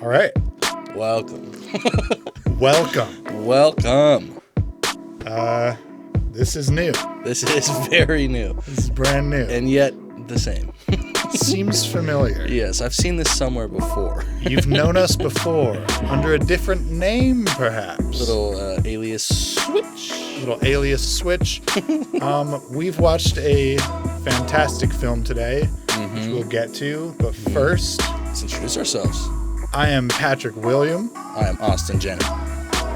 All right. Welcome. Welcome. This is new. This is very new. This is brand new. And yet the same. Seems familiar. Yes, I've seen this somewhere before. You've known us before. Under a different name, perhaps. Little alias switch. We've watched a fantastic film today, which we'll get to. But first, let's introduce ourselves. I am Patrick William. I am Austin Jenner.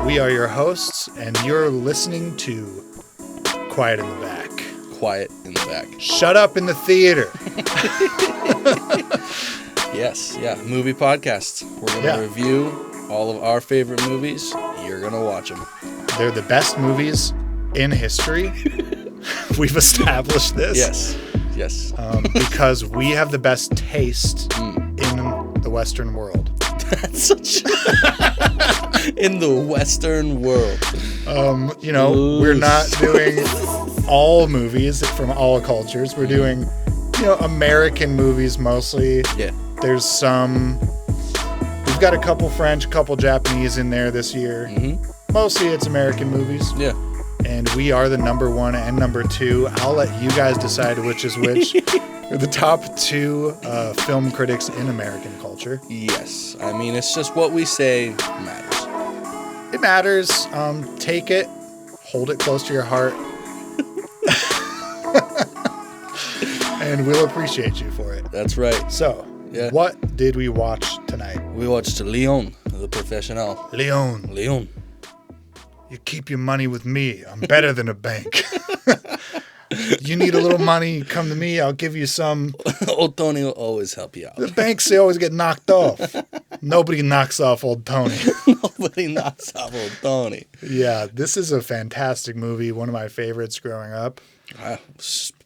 We are your hosts, and you're listening to Quiet in the Back. Quiet in the Back. Shut up in the theater. Yes, yeah. Movie podcast. We're going to review all of our favorite movies. You're going to watch them. They're the best movies in history. We've established this. Yes. Because we have the best taste in the Western world. That's such in the Western world. We're not doing all movies from all cultures. We're doing, American movies mostly. Yeah. There's we've got a couple French, a couple Japanese in there this year. Mm-hmm. Mostly it's American movies. Yeah. And we are the number one and number two. I'll let you guys decide which is which. We're the top two film critics in American culture. Yes. I mean, it's just what we say matters. It matters. Take it. Hold it close to your heart. And we'll appreciate you for it. That's right. So, What did we watch tonight? We watched Leon, the professional. Leon. You keep your money with me. I'm better than a bank. You need a little money, come to me. I'll give you some. Old Tony will always help you out. The banks, they always get knocked off. Nobody knocks off Old Tony. Nobody knocks off Old Tony. Yeah, this is a fantastic movie. One of my favorites growing up.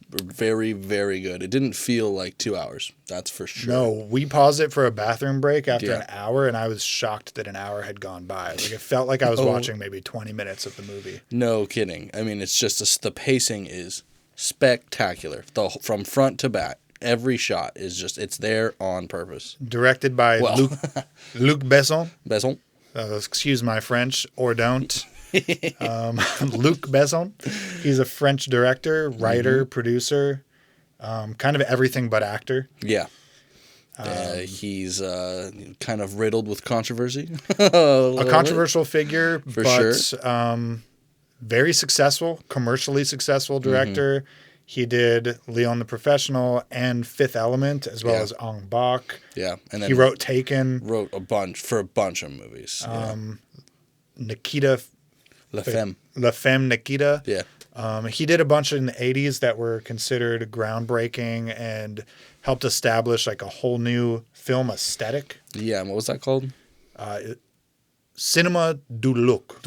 Very, very good. It didn't feel like 2 hours. That's for sure. No, we paused it for a bathroom break after an hour, and I was shocked that an hour had gone by. Like, it felt like I was watching maybe 20 minutes of the movie. No kidding. I mean, it's just the pacing is spectacular. From front to back, every shot is it's there on purpose. Directed by Luc Besson. Besson. Excuse my French, or don't. Luc Besson. He's a French director, writer, producer, kind of everything but actor. Yeah. He's kind of riddled with controversy. A controversial figure, for but sure. Very successful, commercially successful director. He did Leon the Professional and Fifth Element, as well as Ong Bak. Yeah. And then he wrote Taken. Wrote a bunch of movies. Nikita... La Femme Nikita. Yeah. He did a bunch in the 80s that were considered groundbreaking and helped establish like a whole new film aesthetic. Yeah, and what was that called? Cinema du look.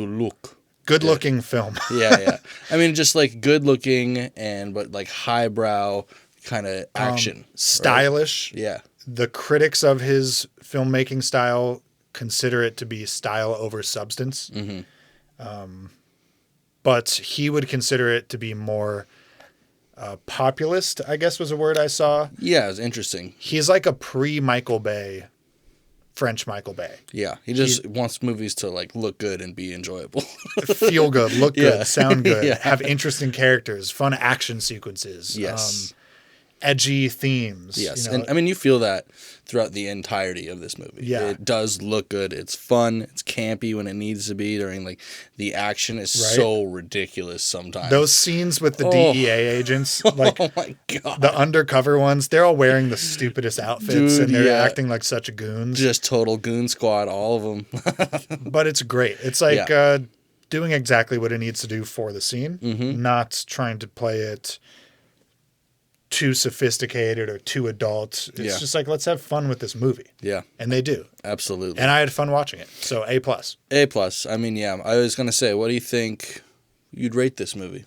Good looking film. Yeah. I mean, just like good looking but like highbrow kind of action. Stylish. Right? Yeah. The critics of his filmmaking style consider it to be style over substance. Mm-hmm. But he would consider it to be more populist, I guess was a word I saw. Yeah, it's interesting. He's like a pre-Michael Bay, French Michael Bay. Yeah, he just wants movies to like look good and be enjoyable. Feel good, look good, sound good, have interesting characters, fun action sequences. Yes. Edgy themes. Yes, and I mean, you feel that throughout the entirety of this movie. Yeah. It does look good. It's fun. It's campy when it needs to be. During like the action is so ridiculous sometimes. Those scenes with the DEA agents, like oh my God. The undercover ones, they're all wearing the stupidest outfits and they're acting like such goons. Just total goon squad, all of them. But it's great. It's like doing exactly what it needs to do for the scene, not trying to play it too sophisticated or too adult. It's just like, let's have fun with this movie. Yeah. And they do. Absolutely. And I had fun watching it. So A+. A+. I mean, yeah. I was going to say, what do you think you'd rate this movie?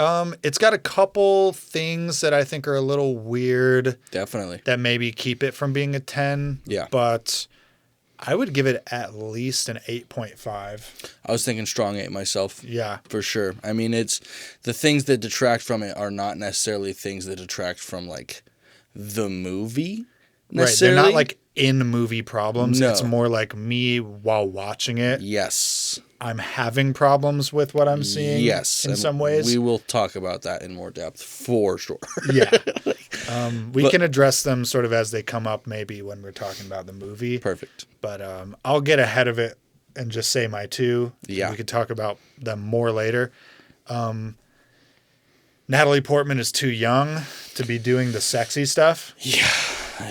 It's got a couple things that I think are a little weird. Definitely. That maybe keep it from being a 10. Yeah. But I would give it at least an 8.5. I was thinking strong 8 myself. Yeah. For sure. I mean, it's the things that detract from it are not necessarily things that detract from like the movie. necessarily. Right. They're not like in movie problems. No. It's more like me while watching it. Yes. I'm having problems with what I'm seeing. Yes. In some ways. We will talk about that in more depth for sure. Yeah. We can address them sort of as they come up maybe when we're talking about the movie. Perfect. But I'll get ahead of it and just say my two. Yeah. We could talk about them more later. Natalie Portman is too young to be doing the sexy stuff. Yeah.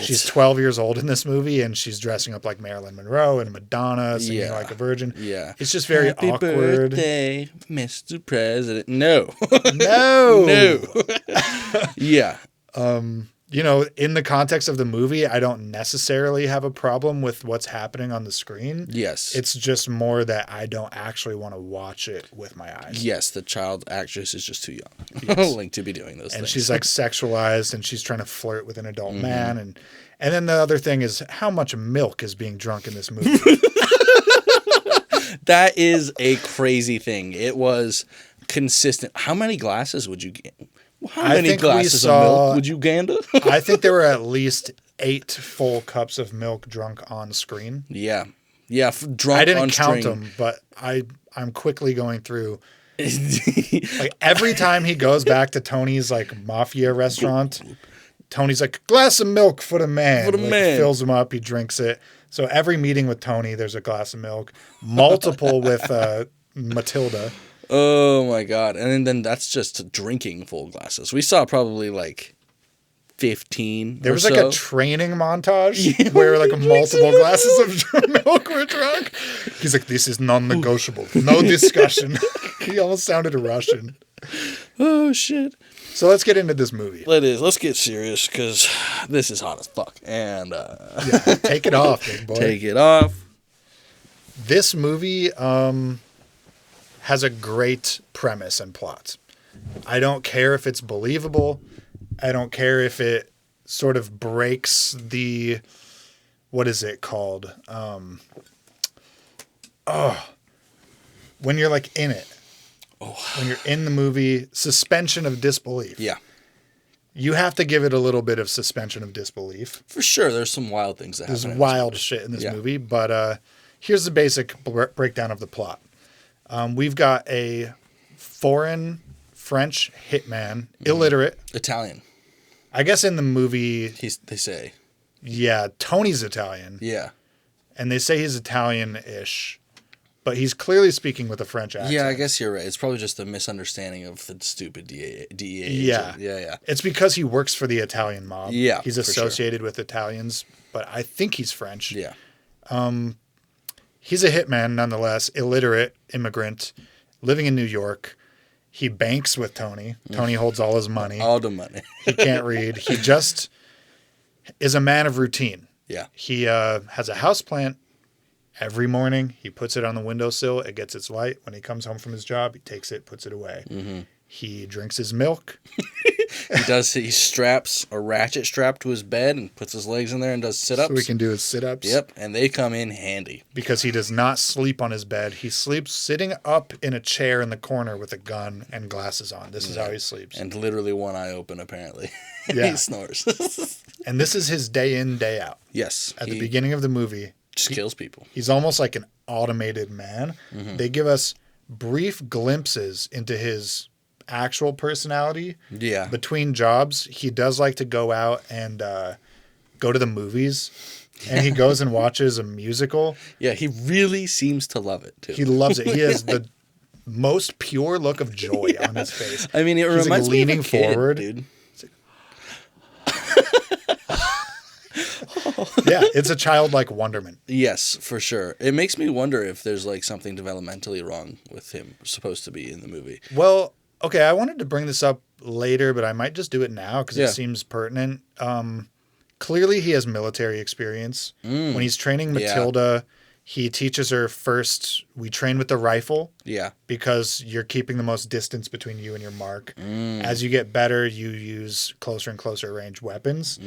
She's 12 years old in this movie, and she's dressing up like Marilyn Monroe and Madonna, singing like a virgin. Yeah. It's just very Happy awkward. birthday, Mr. President. No. No. No. Yeah. You know, in the context of the movie, I don't necessarily have a problem with what's happening on the screen. Yes. It's just more that I don't actually want to watch it with my eyes. Yes, the child actress is just too young. Yes. Like to be doing those and things. she's like sexualized, and she's trying to flirt with an adult man. And then the other thing is how much milk is being drunk in this movie. That is a crazy thing. It was consistent. How many glasses would you get? How many glasses of milk would you gander? I think there were at least 8 full cups of milk drunk on screen. Yeah. Yeah, drunk on I didn't count string. them, but I'm quickly going through. Like every time he goes back to Tony's like mafia restaurant, Tony's like, glass of milk for the man. For the man. Fills him up, he drinks it. So every meeting with Tony, there's a glass of milk. Multiple with Matilda. Oh my God. And then that's just drinking full glasses. We saw probably like 15 There was or like so. a training montage where like multiple glasses of milk were drunk. He's like, this is non-negotiable. No discussion. He almost sounded Russian. Oh shit. So let's get into this movie. Let's get serious because this is hot as fuck. And Yeah, take it off, big boy. take it off. This movie has a great premise and plot. I don't care if it's believable. I don't care if it sort of breaks the, what is it called? When you're like in it. When you're in the movie, suspension of disbelief. Yeah. You have to give it a little bit of suspension of disbelief. For sure, there's some wild things that There's happen. wild shit in this movie, but here's the basic breakdown of the plot. We've got a foreign French hitman, illiterate. Italian. I guess in the movie, They say. yeah, Tony's Italian. Yeah. And they say he's Italian-ish, but he's clearly speaking with a French accent. Yeah, I guess you're right. It's probably just a misunderstanding of the stupid DEA Yeah. agent. Yeah, yeah. It's because he works for the Italian mob. Yeah, He's for sure. associated with Italians, but I think he's French. Yeah. He's a hitman nonetheless, illiterate immigrant, living in New York. He banks with Tony. Tony holds all his money. All the money. He can't read. He just is a man of routine. Yeah. He has a houseplant. Every morning, he puts it on the windowsill. It gets its light. When he comes home from his job, he takes it, puts it away. Mm-hmm. He drinks his milk. He straps a ratchet strap to his bed and puts his legs in there and does sit-ups. So he can do his sit-ups. Yep, and they come in handy. Because he does not sleep on his bed. He sleeps sitting up in a chair in the corner with a gun and glasses on. This is how he sleeps. And literally one eye open, apparently. Yeah. He snores. And this is his day in, day out. Yes. At the beginning of the movie, just kills people. he's almost like an automated man. Mm-hmm. They give us brief glimpses into his actual personality. Yeah. Between jobs, he does like to go out and go to the movies. And he goes and watches a musical. Yeah, he really seems to love it, too. He loves it. He has the most pure look of joy on his face. I mean, it He's reminds like me leaning of a kid, forward. dude. Yeah, it's a childlike wonderment. Yes, for sure. It makes me wonder if there's like something developmentally wrong with him supposed to be in the movie. Well, okay, I wanted to bring this up later, but I might just do it now because Yeah. it seems pertinent. Clearly, he has military experience. When he's training Matilda, he teaches her first, we train with the rifle Yeah. because you're keeping the most distance between you and your mark. As you get better, you use closer and closer range weapons.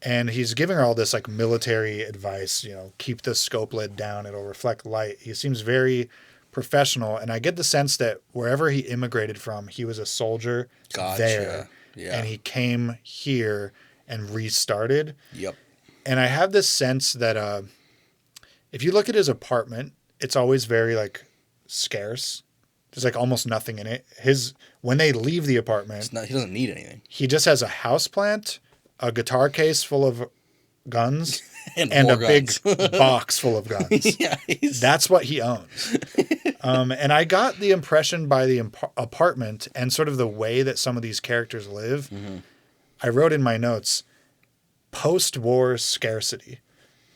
And he's giving her all this like military advice, you know, keep the scope lid down, it'll reflect light. He seems very professional. And I get the sense that wherever he immigrated from, he was a soldier Gotcha. there. Yeah. And he came here and restarted. Yep. And I have this sense that if you look at his apartment, it's always very like scarce. There's like almost nothing in it. When they leave the apartment, he doesn't need anything. He just has a houseplant, a guitar case full of guns, and a guns. big box full of guns. Yeah, that's what he owns. And I got the impression by the apartment and sort of the way that some of these characters live. Mm-hmm. I wrote in my notes, post-war scarcity.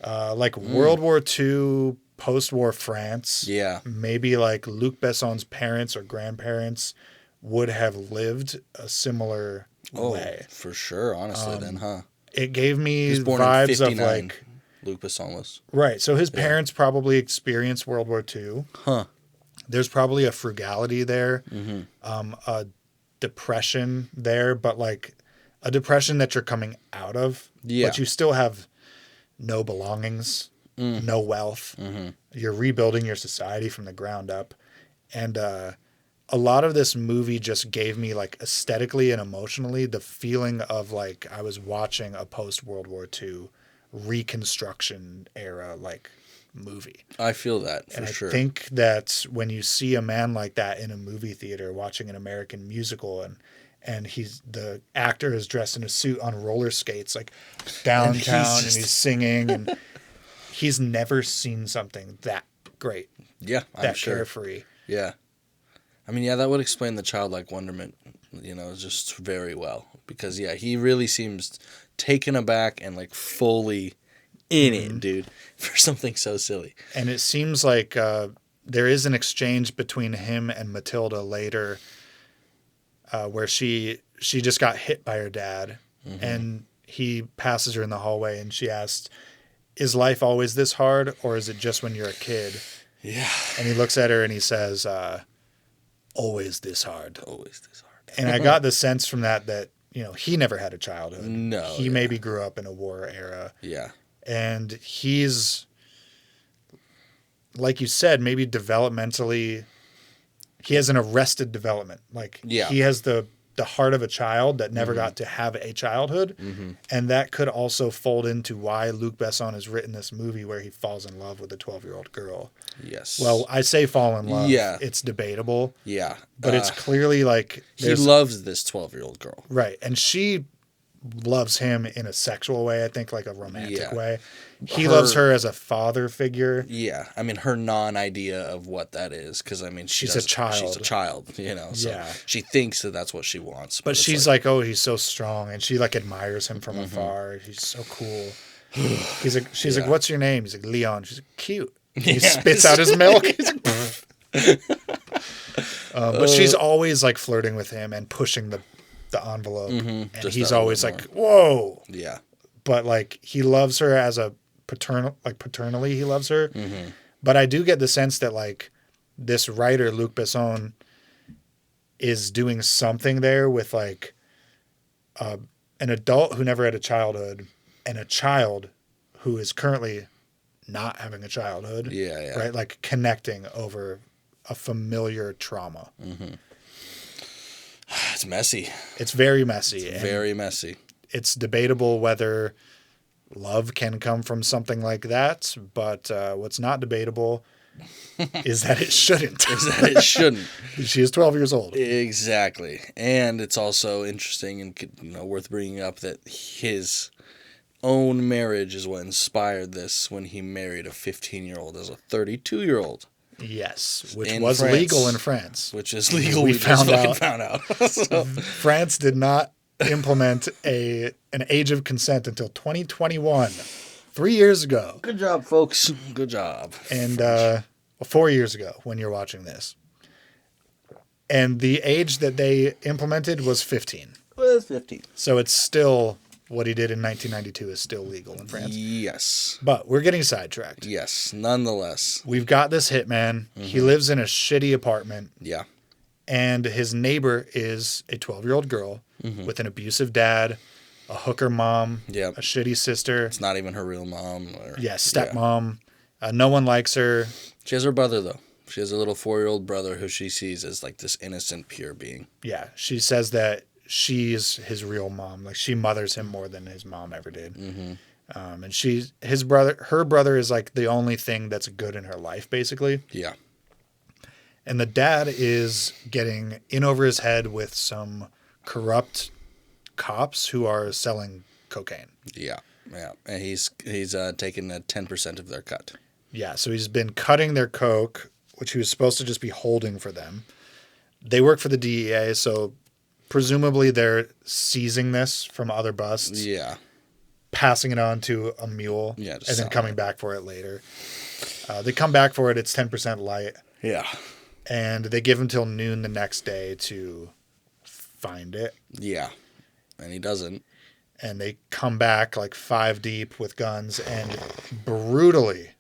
World War II, post-war France. Yeah. Maybe like Luc Besson's parents or grandparents would have lived a similar way. For sure, honestly, then, huh? It gave me vibes of like... Luc Besson was. Right, so his parents probably experienced World War II. Huh. There's probably a frugality there, a depression there, but like a depression that you're coming out of. Yeah. But you still have no belongings, no wealth. Mm-hmm. You're rebuilding your society from the ground up. And a lot of this movie just gave me like aesthetically and emotionally the feeling of like I was watching a post-World War II Reconstruction era like movie. I feel that for sure. I think that when you see a man like that in a movie theater watching an American musical and the actor is dressed in a suit on roller skates like downtown and he's singing and he's never seen something that great. Yeah, I'm sure. Carefree. Yeah. I mean, yeah, that would explain the childlike wonderment, just very well. Because, yeah, he really seems taken aback and, like, fully in it, dude, for something so silly. And it seems like there is an exchange between him and Matilda later where she just got hit by her dad. Mm-hmm. And he passes her in the hallway and she asks, is life always this hard or is it just when you're a kid? Yeah. And he looks at her and he says, always this hard. Always this hard. And I got the sense from that, he never had a childhood. No. He maybe grew up in a war era. Yeah. And he's, like you said, maybe developmentally, he has an arrested development. Like, he has the heart of a child that never got to have a childhood. Mm-hmm. And that could also fold into why Luc Besson has written this movie where he falls in love with a 12-year-old girl. Yes. Well, I say fall in love. Yeah. It's debatable. Yeah. But it's clearly like... He loves this 12-year-old girl. Right. And she loves him in a sexual way, I think, like a romantic way. He loves her as a father figure. Yeah. I mean, her non-idea of what that is, because, I mean, she's a child. She's a child, so she thinks that that's what she wants. But she's like, oh, he's so strong, and she, like, admires him from afar. He's so cool. She's like, what's your name? He's like, Leon. She's like, cute. He spits out his milk. He's like, but she's always, like, flirting with him and pushing the envelope. And he's always like, whoa. Yeah. But, like, he loves her as a paternally he loves her. Mm-hmm. But I do get the sense that, like, this writer, Luc Besson, is doing something there with, like, an adult who never had a childhood and a child who is currently not having a childhood. Yeah. Right? Like, connecting over a familiar trauma. Mm-hmm. It's messy. It's very messy. It's very messy. It's debatable whether love can come from something like that, but what's not debatable is that it shouldn't. She is 12 years old. Exactly. And it's also interesting and worth bringing up that his own marriage is what inspired this when he married a 15-year-old as a 32-year-old. Yes, which was legal in France. Which is legal. We found out. So. France did not implement an age of consent until 2021, 3 years ago. Good job, folks. Good job. And 4 years ago when you're watching this. And the age that they implemented was 15. It was 15. So it's still, what he did in 1992 is still legal in France. Yes. But we're getting sidetracked. Yes, nonetheless. We've got this hitman. Mm-hmm. He lives in a shitty apartment. Yeah. And his neighbor is a 12-year-old girl with an abusive dad, a hooker mom, a shitty sister. It's not even her real mom. Stepmom. No one likes her. She has her brother, though. She has a little 4-year-old brother who she sees as like this innocent, pure being. Yeah. She says that she's his real mom. Like, she mothers him more than his mom ever did. Mm-hmm. And her brother is like the only thing that's good in her life, basically. Yeah. And the dad is getting in over his head with some corrupt cops who are selling cocaine. Yeah. Yeah. And he's taken 10% of their cut. Yeah. So he's been cutting their coke, which he was supposed to just be holding for them. They work for the DEA, so presumably they're seizing this from other busts. Yeah. Passing it on to a mule. Yeah. And then coming back for it later. They come back for it. It's 10% light. Yeah. And they give him till noon the next day to find it. Yeah. And he doesn't. And they come back like 5 deep with guns and brutally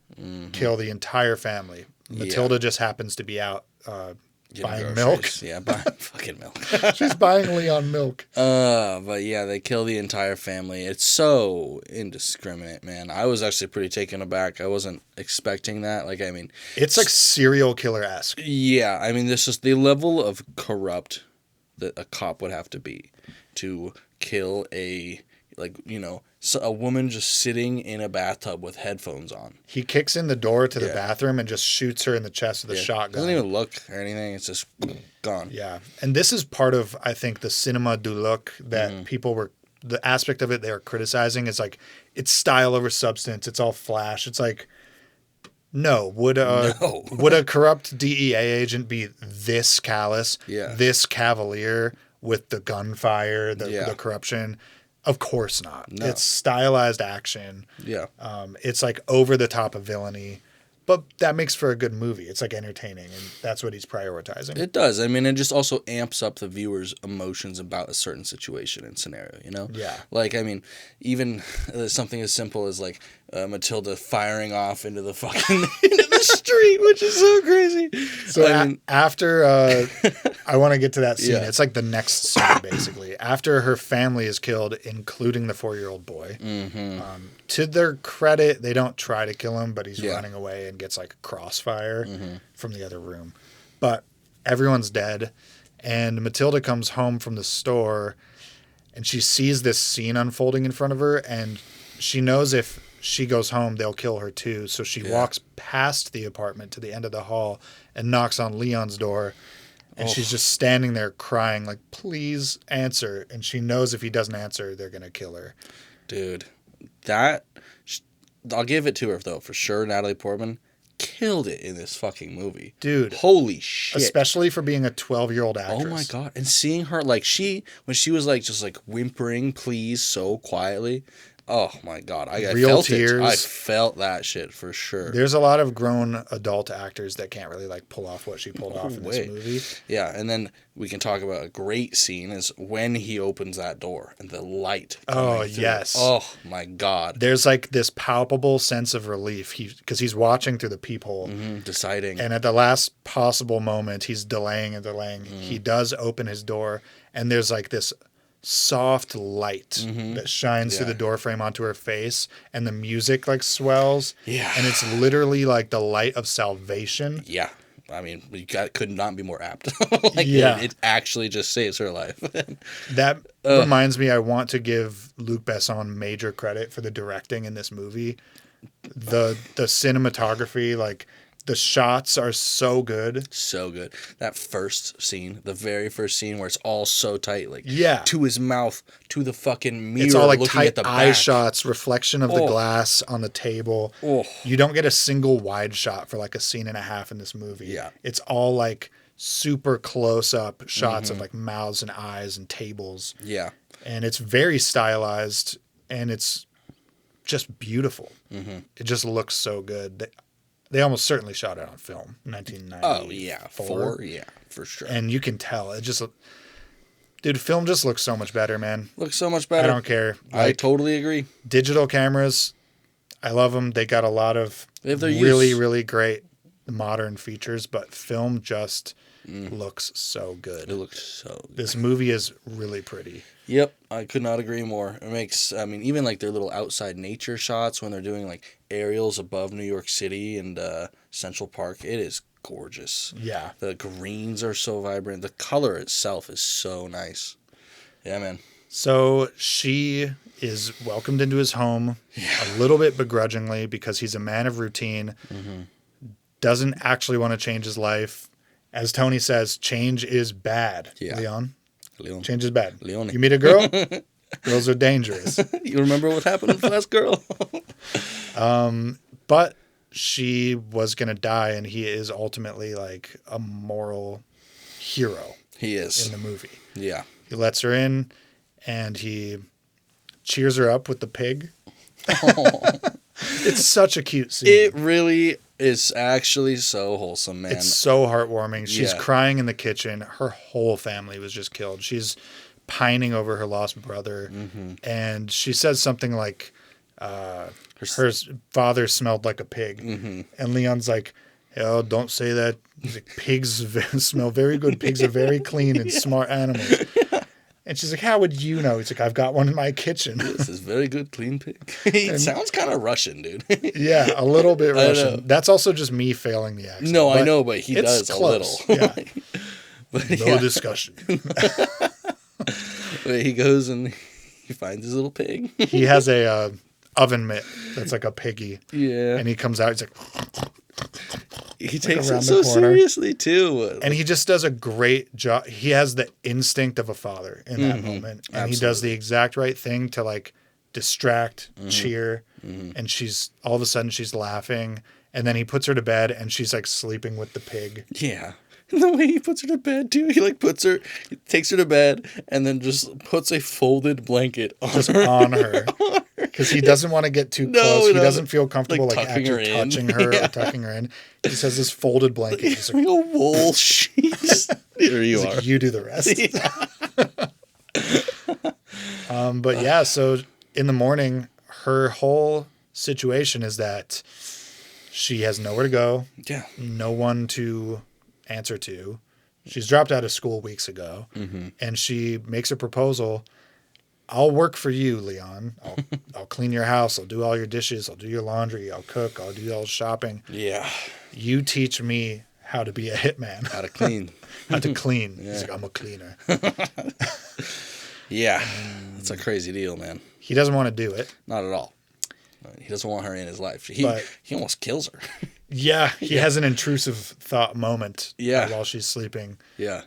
kill the entire family. Matilda just happens to be out buying milk. Yeah, buying fucking milk. She's buying Leon milk. But yeah, they kill the entire family. It's so indiscriminate, man. I was actually pretty taken aback. I wasn't expecting that. Like, I mean, it's like serial killer-esque. Yeah, I mean, this is the level of corrupt that a cop would have to be to kill a woman just sitting in a bathtub with headphones on. He kicks in the door to the bathroom and just shoots her in the chest with a shotgun. Doesn't even look or anything. It's just gone. Yeah. And this is part of, I think, the cinema du look that people were, the aspect of it they were criticizing is like, it's style over substance. It's all flash. It's like, no. Would a corrupt DEA agent be this callous, this cavalier with the gunfire, the corruption? Of course not. No. It's stylized action. Yeah. It's like over the top of villainy, but that makes for a good movie. It's like entertaining, and that's what he's prioritizing. It does. I mean, it just also amps up the viewer's emotions about a certain situation and scenario, you know? Yeah. Like, I mean, even something as simple as like Matilda firing off into the fucking into the street, which is so crazy. So after I want to get to that scene. Yeah. It's like the next scene, basically. After her family is killed, including the 4-year-old boy. To their credit, they don't try to kill him, but he's running away and gets like crossfire from the other room. But everyone's dead, and Matilda comes home from the store, and she sees this scene unfolding in front of her, and she knows if she goes home, they'll kill her too. So she walks past the apartment to the end of the hall and knocks on Leon's door. And she's just standing there crying, like, please answer. And she knows if he doesn't answer, they're going to kill her. Dude, I'll give it to her, though, for sure. Natalie Portman killed it in this fucking movie. Dude. Holy shit. Especially for being a 12-year-old actress. Oh, my God. And seeing her, like, when she was, like, just, like, whimpering, please, so quietly. Oh, my God. I felt tears. It. I felt that shit for sure. There's a lot of grown adult actors that can't really, like, pull off what she pulled off in this movie. Yeah, and then we can talk about a great scene is when he opens that door and the light coming through. Yes. Oh, my God. There's, like, this palpable sense of relief because he's watching through the peephole. Deciding. And at the last possible moment, he's delaying and delaying. He does open his door, and there's, like, this soft light that shines through the doorframe onto her face, and the music like swells. Yeah. And it's literally like the light of salvation. Yeah. I mean, could not be more apt. It actually just saves her life. That reminds me, I want to give Luc Besson major credit for the directing in this movie. The cinematography, like, the shots are so good. So good. That first scene, the very first scene where it's all so tight, like to his mouth, to the fucking mirror. It's all like looking tight at the eye back. shots, reflection of the glass on the table. You don't get a single wide shot for like a scene and a half in this movie. Yeah. It's all like super close up shots of like mouths and eyes and tables. Yeah. And it's very stylized, and it's just beautiful. It just looks so good. They almost certainly shot it on film, 1994. Oh, yeah. 4? Yeah, for sure. And you can tell. Dude, film just looks so much better, man. Looks so much better. I don't care. I totally agree. Digital cameras, I love them. They got a lot of really great modern features, but film just looks so good. It looks so good. This movie is really pretty. Yep, I could not agree more. It makes, I mean, even like their little outside nature shots when they're doing like aerials above New York City and Central Park, it is gorgeous. Yeah. The greens are so vibrant. The color itself is so nice. Yeah, man. So she is welcomed into his home a little bit begrudgingly because he's a man of routine, doesn't actually want to change his life. As Tony says, change is bad, Leon. Change is bad. Leone. You meet a girl, girls are dangerous. You remember what happened with the last girl? But she was going to die, and he is ultimately like a moral hero. He is. In the movie. Yeah. He lets her in, and he cheers her up with the pig. It's such a cute scene. It really is actually so wholesome, man. It's so heartwarming. She's crying in the kitchen. Her whole family was just killed. She's pining over her lost brother. And she says something like, her father smelled like a pig. And Leon's like, oh, don't say that. He's like, pigs smell very good. Pigs are very clean and smart animals. And she's like, how would you know? He's like, I've got one in my kitchen. This is very good, clean pig. It sounds kind of Russian, dude. Yeah, a little bit Russian. That's also just me failing the accent. No, I know, but he does close. a little. Yeah. But no discussion. But he goes and he finds his little pig. He has a oven mitt that's like a piggy. Yeah. And he comes out, he's like... He takes it so seriously, too. And he just does a great job. He has the instinct of a father in that moment. And he does the exact right thing to, like, distract, cheer. And she's, all of a sudden, she's laughing. And then he puts her to bed, and she's, like, sleeping with the pig. Yeah. And the way he puts her to bed, too. He, like, takes her to bed, and then just puts a folded blanket on her. Because he doesn't want to get too close. He doesn't feel comfortable like actually touching her or tucking her in. He just has this folded blanket. He's like, a wool sheet. Here you are. Like, you do the rest. Yeah. But yeah, so in the morning, her whole situation is that she has nowhere to go. Yeah. No one to answer to. She's dropped out of school weeks ago. And she makes a proposal. I'll work for you, Leon. I'll clean your house. I'll do all your dishes. I'll do your laundry. I'll cook. I'll do all the shopping. Yeah. You teach me how to be a hitman. How to clean. How to clean. Yeah. He's like, I'm a cleaner. Yeah. That's a crazy deal, man. He doesn't want to do it. Not at all. He doesn't want her in his life. He almost kills her. Yeah. He has an intrusive thought moment while she's sleeping. Yeah.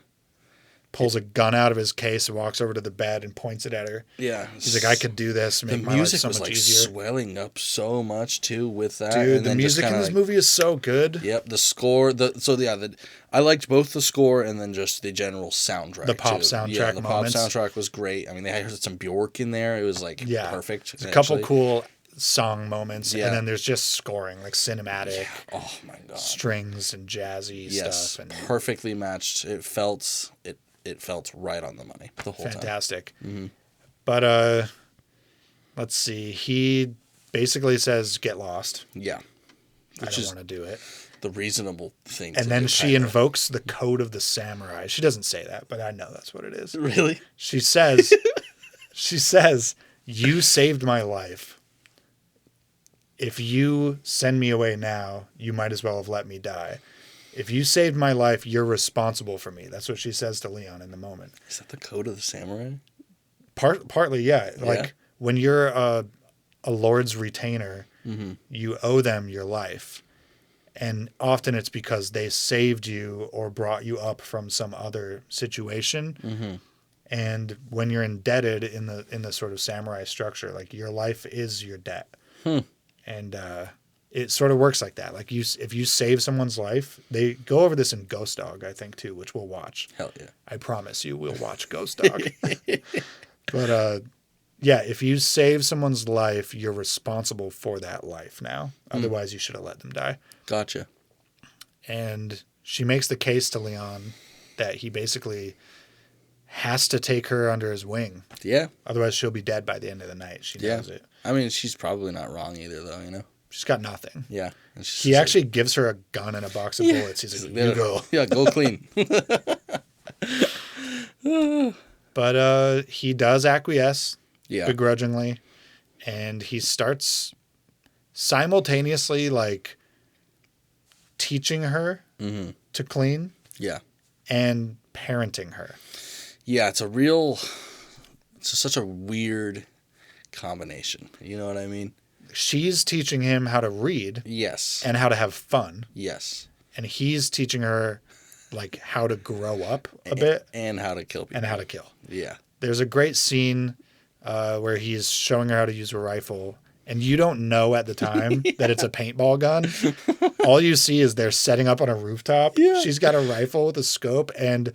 Pulls a gun out of his case and walks over to the bed and points it at her. Yeah. He's like, I could do this. Make my life so much easier. The music was like swelling up so much too with that. Dude, and the music in this movie is so good. Yep. The score. I liked both the score and then just the general soundtrack. The pop soundtrack. Yeah, the pop soundtrack was great. I mean, they had some Bjork in there. It was like perfect. There's a couple cool song moments, and then there's just scoring, like cinematic. Oh my god. Strings and jazzy stuff. And perfectly matched. It felt right on the money the whole time. Fantastic. But let's see. He basically says, "Get lost." Yeah, I don't want to do it. The reasonable thing. And then she invokes the code of the samurai. She doesn't say that, but I know that's what it is. Really? She says, "You saved my life. If you send me away now, you might as well have let me die. If you saved my life, you're responsible for me." That's what she says to Leon in the moment. Is that the code of the samurai? Partly, yeah. Like when you're a lord's retainer, you owe them your life. And often it's because they saved you or brought you up from some other situation. And when you're indebted in the sort of samurai structure, like your life is your debt. And it sort of works like that. Like if you save someone's life, they go over this in Ghost Dog, I think, too, which we'll watch. Hell yeah. I promise you we'll watch Ghost Dog. But if you save someone's life, you're responsible for that life now. Otherwise, you should have let them die. Gotcha. And she makes the case to Leon that he basically has to take her under his wing. Yeah. Otherwise, she'll be dead by the end of the night. She knows it. I mean, she's probably not wrong either, though, you know? She's got nothing. Yeah. He actually gives her a gun and a box of bullets. He's like, you go. Yeah, go clean. But he does acquiesce begrudgingly. And he starts simultaneously, like, teaching her to clean. Yeah. And parenting her. Yeah, it's such a weird combination. You know what I mean? She's teaching him how to read. Yes. And how to have fun. Yes. And he's teaching her like how to grow up a bit. And how to kill people. And how to kill. Yeah. There's a great scene where he's showing her how to use a rifle. And you don't know at the time that it's a paintball gun. All you see is they're setting up on a rooftop. Yeah. She's got a rifle with a scope, and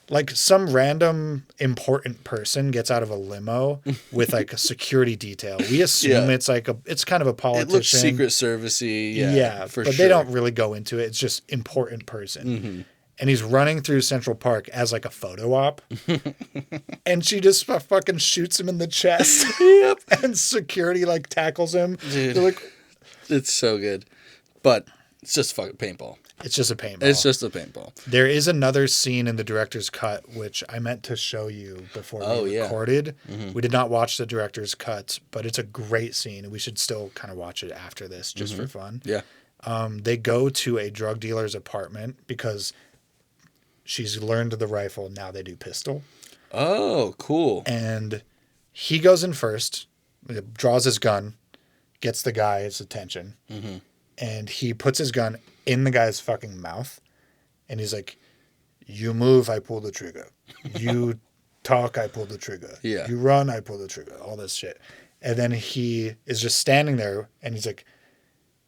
like some random important person gets out of a limo with like a security detail. We assume it's kind of a politician. It looks Secret Service-y. Yeah, for but sure. they don't really go into it. It's just important person. Mm-hmm. And he's running through Central Park as like a photo op. And she just fucking shoots him in the chest. Yep. And security like tackles him. Dude, they're like, it's so good. But it's just fucking paintball. It's just a paintball. It's just a paintball. There is another scene in the director's cut, which I meant to show you before we recorded. Mm-hmm. We did not watch the director's cut, but it's a great scene. We should still kind of watch it after this just for fun. Yeah. They go to a drug dealer's apartment because she's learned the rifle. Now they do pistol. Oh, cool. And he goes in first, draws his gun, gets the guy's attention, and he puts his gun in the guy's fucking mouth. And he's like, you move, I pull the trigger. You talk, I pull the trigger. Yeah. You run, I pull the trigger. All this shit. And then he is just standing there, and he's like,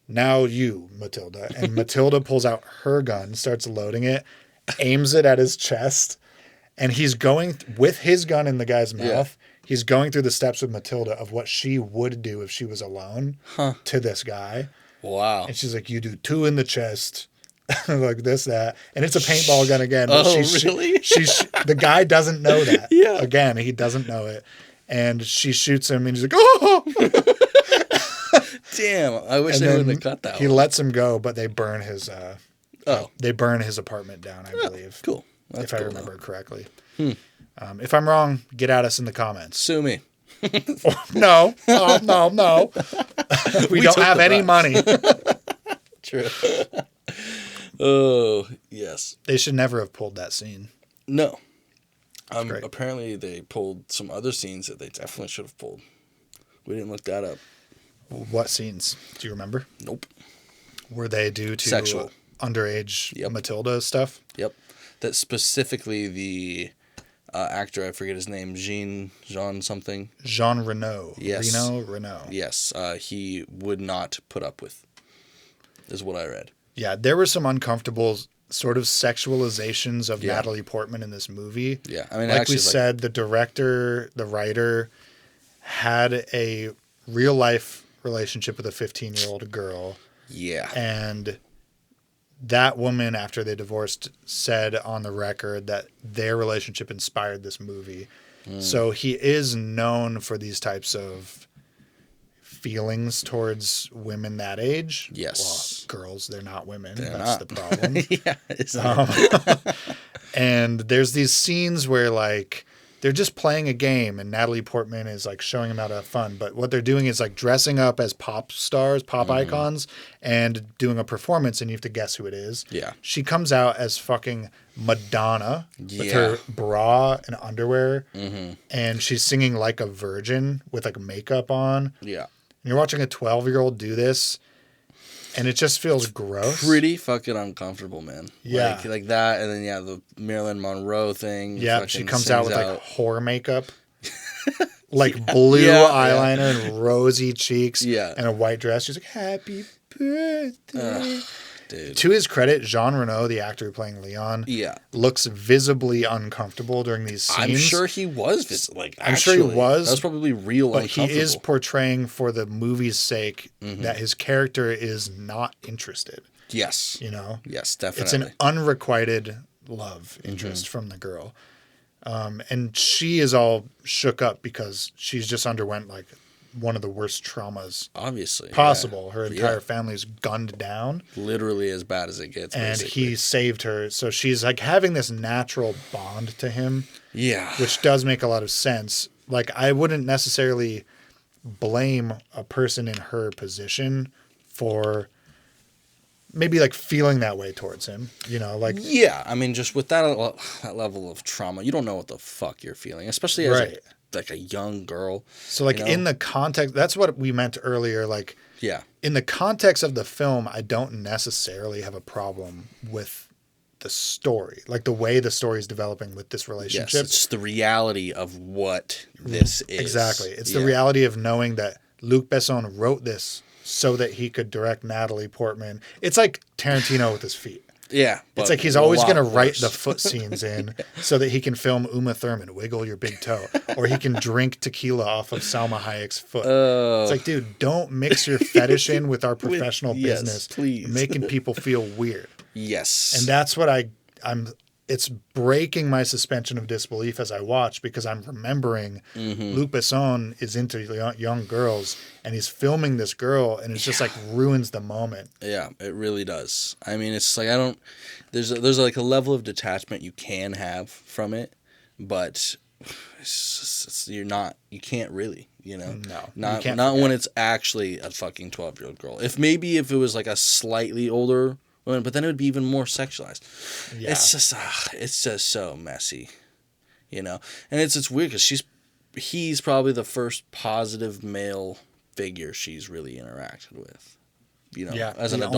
now you, Matilda. And Matilda pulls out her gun, starts loading it, aims it at his chest, and he's going with his gun in the guy's mouth. Yeah. He's going through the steps with Matilda of what she would do if she was alone to this guy. Wow. And she's like, you do 2 in the chest, like this, that. And it's a paintball gun again. But really? The guy doesn't know that. Yeah. Again, he doesn't know it. And she shoots him, and he's like, oh! Damn, I wish they wouldn't have cut that He one. lets him go, but they burn his apartment down, I believe. Cool. If I remember correctly. If I'm wrong, get at us in the comments. Sue me. No. We don't have any money. True. Oh, yes. They should never have pulled that scene. No. Apparently they pulled some other scenes that they definitely should have pulled. We didn't look that up. What scenes? Do you remember? Nope. Were they due to sexual underage Matilda stuff? Yep. That specifically the actor, I forget his name, Jean something. Jean Reno. Yes. Reno. Yes. He would not put up with, is what I read. Yeah, there were some uncomfortable sort of sexualizations of Natalie Portman in this movie. Yeah. I mean, like we said, the director, the writer had a real life relationship with a 15-year-old girl. Yeah. And that woman, after they divorced, said on the record that their relationship inspired this movie. So he is known for these types of feelings towards women that age. Yes. Well, girls, they're not women. They're That's not. the problem. Yeah. And there's these scenes where, like, they're just playing a game, and Natalie Portman is like showing them how to have fun. But what they're doing is like dressing up as pop stars, pop icons, and doing a performance, and you have to guess who it is. Yeah. She comes out as fucking Madonna with her bra and underwear, and she's singing Like a Virgin with like makeup on. Yeah. And you're watching a 12-year-old do this, and it just feels gross. Pretty fucking uncomfortable, man. Yeah. Like that, and then, the Marilyn Monroe thing. Yeah, she comes out with, like, whore makeup. Like, blue eyeliner and rosy cheeks. Yeah. And a white dress. She's like, happy birthday. Dude. To his credit, Jean Reno, the actor playing Leon, looks visibly uncomfortable during these scenes. I'm sure he was. I'm sure he was. That was probably real but uncomfortable. He is portraying, for the movie's sake, that his character is not interested. Yes. You know? Yes, definitely. It's an unrequited love interest from the girl. And she is all shook up because she's just underwent like one of the worst traumas possible. Her entire family's gunned down. Literally as bad as it gets. And he saved her. So she's like having this natural bond to him. Yeah. Which does make a lot of sense. Like, I wouldn't necessarily blame a person in her position for maybe like feeling that way towards him, you know, like. Yeah. I mean, just with that level of trauma, you don't know what the fuck you're feeling, especially like a young girl. So like in the context, that's what we meant earlier. Like in the context of the film, I don't necessarily have a problem with the story, like the way the story is developing with this relationship. Yes, it's the reality of what this is. Exactly. It's the reality of knowing that Luc Besson wrote this so that he could direct Natalie Portman. It's like Tarantino with his feet. Yeah. It's like he's always going to write the foot scenes in so that he can film Uma Thurman, wiggle your big toe, or he can drink tequila off of Salma Hayek's foot. It's like, dude, don't mix your fetish in with our professional business. Please. You're making people feel weird. Yes. And that's what I'm it's breaking my suspension of disbelief as I watch, because I'm remembering Luc Besson is into young girls and he's filming this girl, and it's just like ruins the moment. Yeah, it really does. I mean, it's like there's like a level of detachment you can have from it, but you can't really, No. Not when it's actually a fucking 12-year-old girl. If it was like a slightly older woman, but then it would be even more sexualized. Yeah. It's just so messy, and it's weird because he's probably the first positive male figure she's really interacted with, as an adult.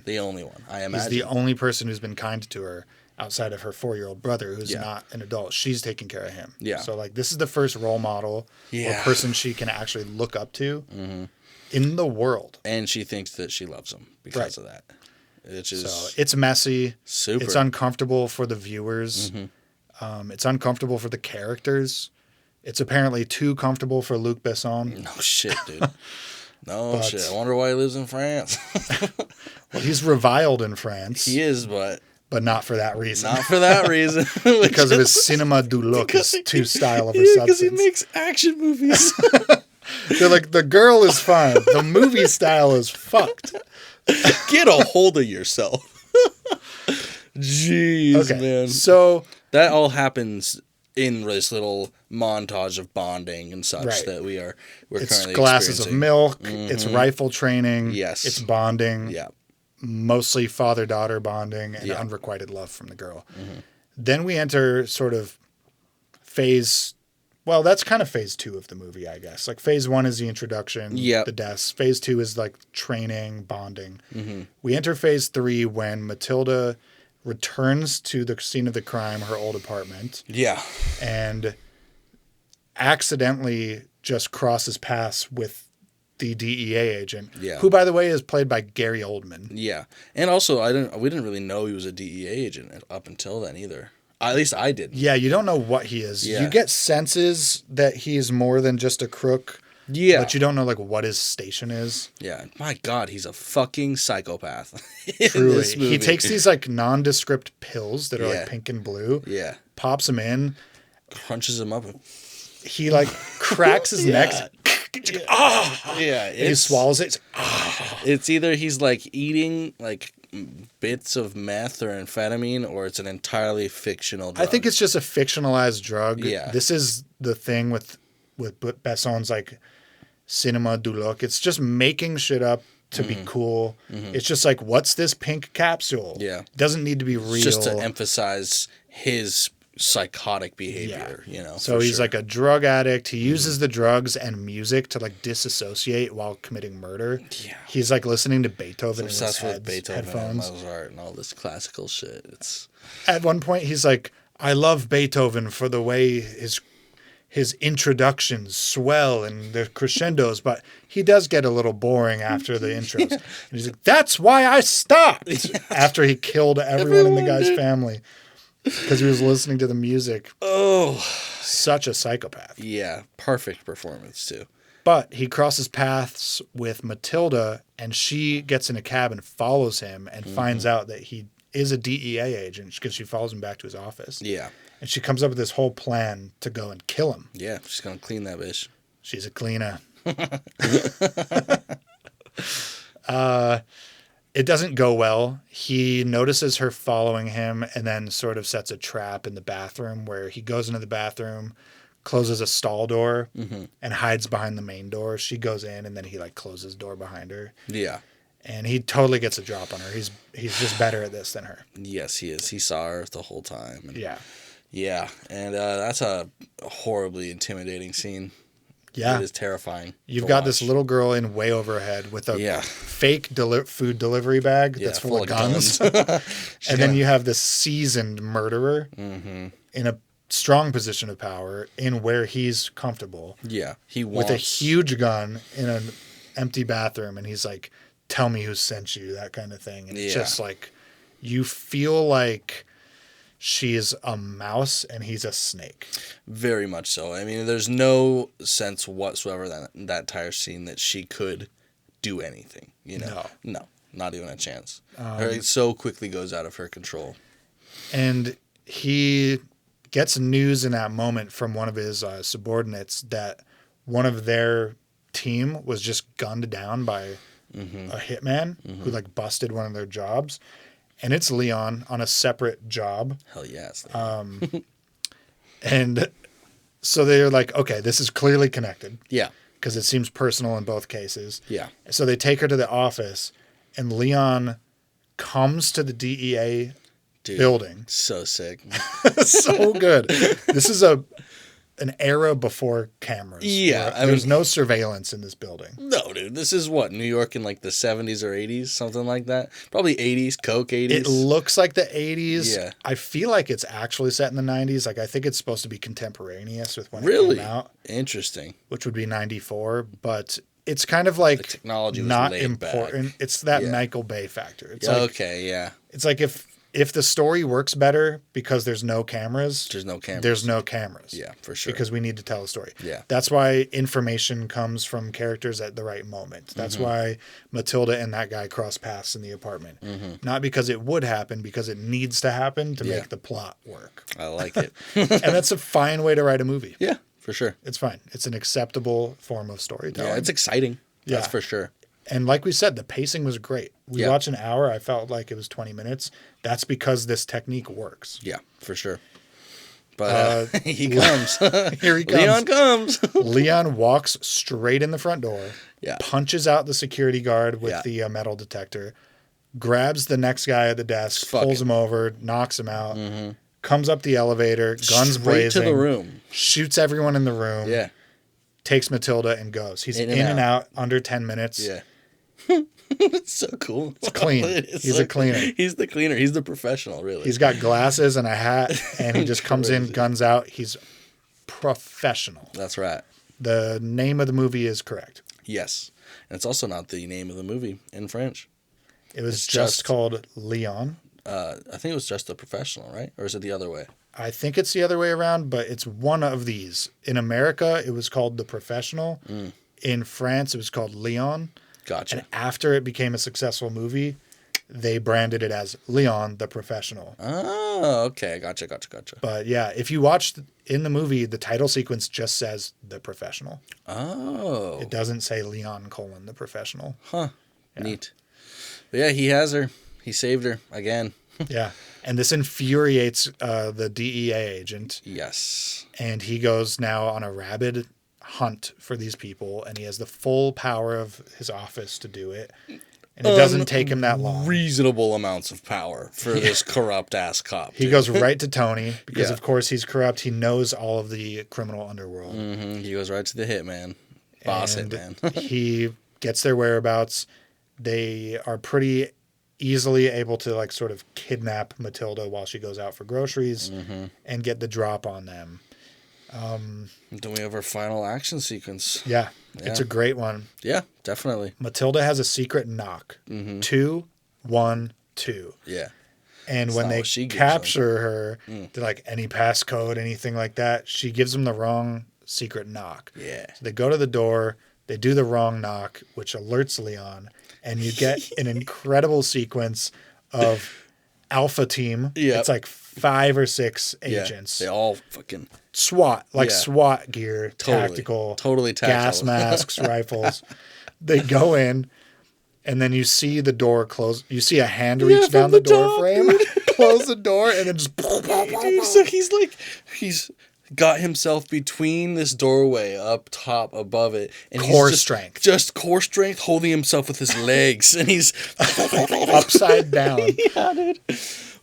The only one, I imagine. He's the only person who's been kind to her outside of her 4-year-old brother, who's not an adult. She's taking care of him. Yeah. So like this is the first role model or person she can actually look up to in the world. And she thinks that she loves him because of that. So it's messy. Super. It's uncomfortable for the viewers. It's uncomfortable for the characters. It's apparently too comfortable for Luc Besson. No shit, dude. No shit. I wonder why he lives in France. Well, he's reviled in France. He is, but not for that reason. Not for that reason. Because of his cinema du look, his too style of her substance. Because he makes action movies. They're like, the girl is fine. The movie style is fucked. Get a hold of yourself. Jeez, man. So that all happens in this little montage of bonding and such that we're currently glasses of milk. It's rifle training. Yes. It's bonding. Yeah. Mostly father-daughter bonding and unrequited love from the girl. Then we enter sort of phase. Well, that's kind of phase 2 of the movie, I guess. Like phase 1 is the introduction, the deaths. Phase 2 is like training, bonding. We enter phase 3 when Matilda returns to the scene of the crime, her old apartment. Yeah. And accidentally just crosses paths with the DEA agent, who, by the way, is played by Gary Oldman. Yeah. And also, we didn't really know he was a DEA agent up until then either. At least I didn't. Yeah, you don't know what he is. Yeah. You get senses that he's more than just a crook. Yeah. But you don't know like what his station is. Yeah. My God, he's a fucking psychopath. Truly. He takes these like nondescript pills that are like pink and blue. Yeah. Pops them in. Crunches them up. He like cracks his neck. Yeah. He swallows it. It's either he's like eating like bits of meth or amphetamine, or it's an entirely fictional drug. I think it's just a fictionalized drug. Yeah. This is the thing with Besson's like cinema du look. It's just making shit up to be cool. It's just like, what's this pink capsule? Yeah. It doesn't need to be real. Just to emphasize his psychotic behavior, So he's like a drug addict. He uses the drugs and music to like disassociate while committing murder. Yeah. He's like listening to Beethoven in his headphones. And Mozart and all this classical shit. It's at one point he's like, I love Beethoven for the way his introductions swell and the crescendos, but he does get a little boring after the intros. And he's like, that's why I stopped after he killed everyone in the guy's family. Because he was listening to the music. Oh. Such a psychopath. Yeah. Perfect performance, too. But he crosses paths with Matilda, and she gets in a cab and follows him and finds out that he is a DEA agent because she follows him back to his office. Yeah. And she comes up with this whole plan to go and kill him. Yeah. She's going to clean that bitch. She's a cleaner. It doesn't go well. He notices her following him and then sort of sets a trap in the bathroom where he goes into the bathroom, closes a stall door, and hides behind the main door. She goes in and then he like closes the door behind her. Yeah. And he totally gets a drop on her. He's just better at this than her. Yes, he is. He saw her the whole time. Yeah. Yeah, and that's a horribly intimidating scene. Yeah. It is terrifying. You've got this little girl in way overhead with a fake food delivery bag that's full of guns. And then you have this seasoned murderer in a strong position of power in where he's comfortable. Yeah. With a huge gun in an empty bathroom, and he's like, tell me who sent you, that kind of thing. And it's just like, you feel like she's a mouse and he's a snake. Very much so. I mean, there's no sense whatsoever that entire scene that she could do anything. You know, no, not even a chance. It so quickly goes out of her control. And he gets news in that moment from one of his subordinates that one of their team was just gunned down by a hitman who like busted one of their jobs. And it's Leon on a separate job. Hell yes. And so they're like, okay, this is clearly connected. Yeah. Because it seems personal in both cases. Yeah. So they take her to the office, and Leon comes to the DEA building. So sick. So good. This is an era before cameras. Yeah. There's no surveillance in this building. No, dude. This is what? New York in like the 70s or 80s? Something like that? Probably 80s. Coke 80s. It looks like the 80s. Yeah. I feel like it's actually set in the 90s. Like, I think it's supposed to be contemporaneous with when it came out. Interesting. Which would be 94. But it's kind of like the technology was not important. Back. It's that Michael Bay factor. It's like, okay, yeah. It's like if the story works better because there's no cameras. There's no cameras. Yeah, for sure. Because we need to tell a story. Yeah. That's why information comes from characters at the right moment. That's why Matilda and that guy cross paths in the apartment. Not because it would happen, because it needs to happen to make the plot work. I like it. And that's a fine way to write a movie. Yeah, for sure. It's fine. It's an acceptable form of storytelling. Yeah, it's exciting. That's for sure. And like we said, the pacing was great. We watched an hour. I felt like it was 20 minutes. That's because this technique works. Yeah, for sure. But he comes. Here he comes. Leon comes. Leon walks straight in the front door, punches out the security guard with the metal detector, grabs the next guy at the desk, pulls him over, knocks him out, comes up the elevator, guns blazing, to the room, shoots everyone in the room, takes Matilda and goes. He's in and out under 10 minutes. Yeah. It's so cool. It's clean. He's a cleaner. He's the cleaner. He's the professional, really. He's got glasses and a hat, and he just comes in, guns out. He's professional. That's right. The name of the movie is correct. Yes. And it's also not the name of the movie in French. It was just called Leon. I think it was just The Professional, right? Or is it the other way? I think it's the other way around, but it's one of these. In America, it was called The Professional. In France, it was called Leon. Gotcha. And after it became a successful movie, they branded it as Leon the Professional. Oh, okay. Gotcha. But yeah, if you watch in the movie, the title sequence just says The Professional. Oh. It doesn't say Leon : The Professional. Huh. Yeah. Neat. But yeah, he has her. He saved her again. Yeah. And this infuriates the DEA agent. Yes. And he goes now on a rabid hunt for these people, and he has the full power of his office to do it. And it doesn't take him that long. Reasonable amounts of power for this corrupt ass cop. He goes right to Tony because, of course, he's corrupt. He knows all of the criminal underworld. He goes right to the hitman. Boss hitman. He gets their whereabouts. They are pretty easily able to like sort of kidnap Matilda while she goes out for groceries and get the drop on them. Then we have our final action sequence. Yeah, it's a great one. Yeah, definitely. Matilda has a secret knock. 2, 1, 2. Yeah. And when they capture her, they're like, any passcode, anything like that, she gives them the wrong secret knock. Yeah. So they go to the door, they do the wrong knock, which alerts Leon, and you get an incredible sequence of Alpha Team. Yeah. It's like 5 or 6 agents. They all fucking SWAT, SWAT gear, tactical, gas masks, rifles. They go in, and then you see the door close. You see a hand reach down the door frame, close the door, and then just. Dude, so he's got himself between this doorway, up top, above it, and just core strength, holding himself with his legs, and he's upside down. Yeah, dude.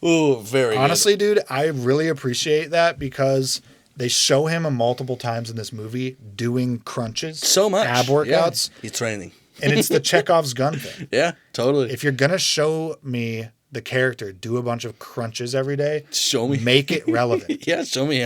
Ooh, very honestly, dude, I really appreciate that because they show him multiple times in this movie doing crunches. So much. Ab workouts. Yeah. He's training. And it's the Chekhov's gun thing. Yeah, totally. If you're going to show me the character do a bunch of crunches every day, show me. Make it relevant. Yeah, show me.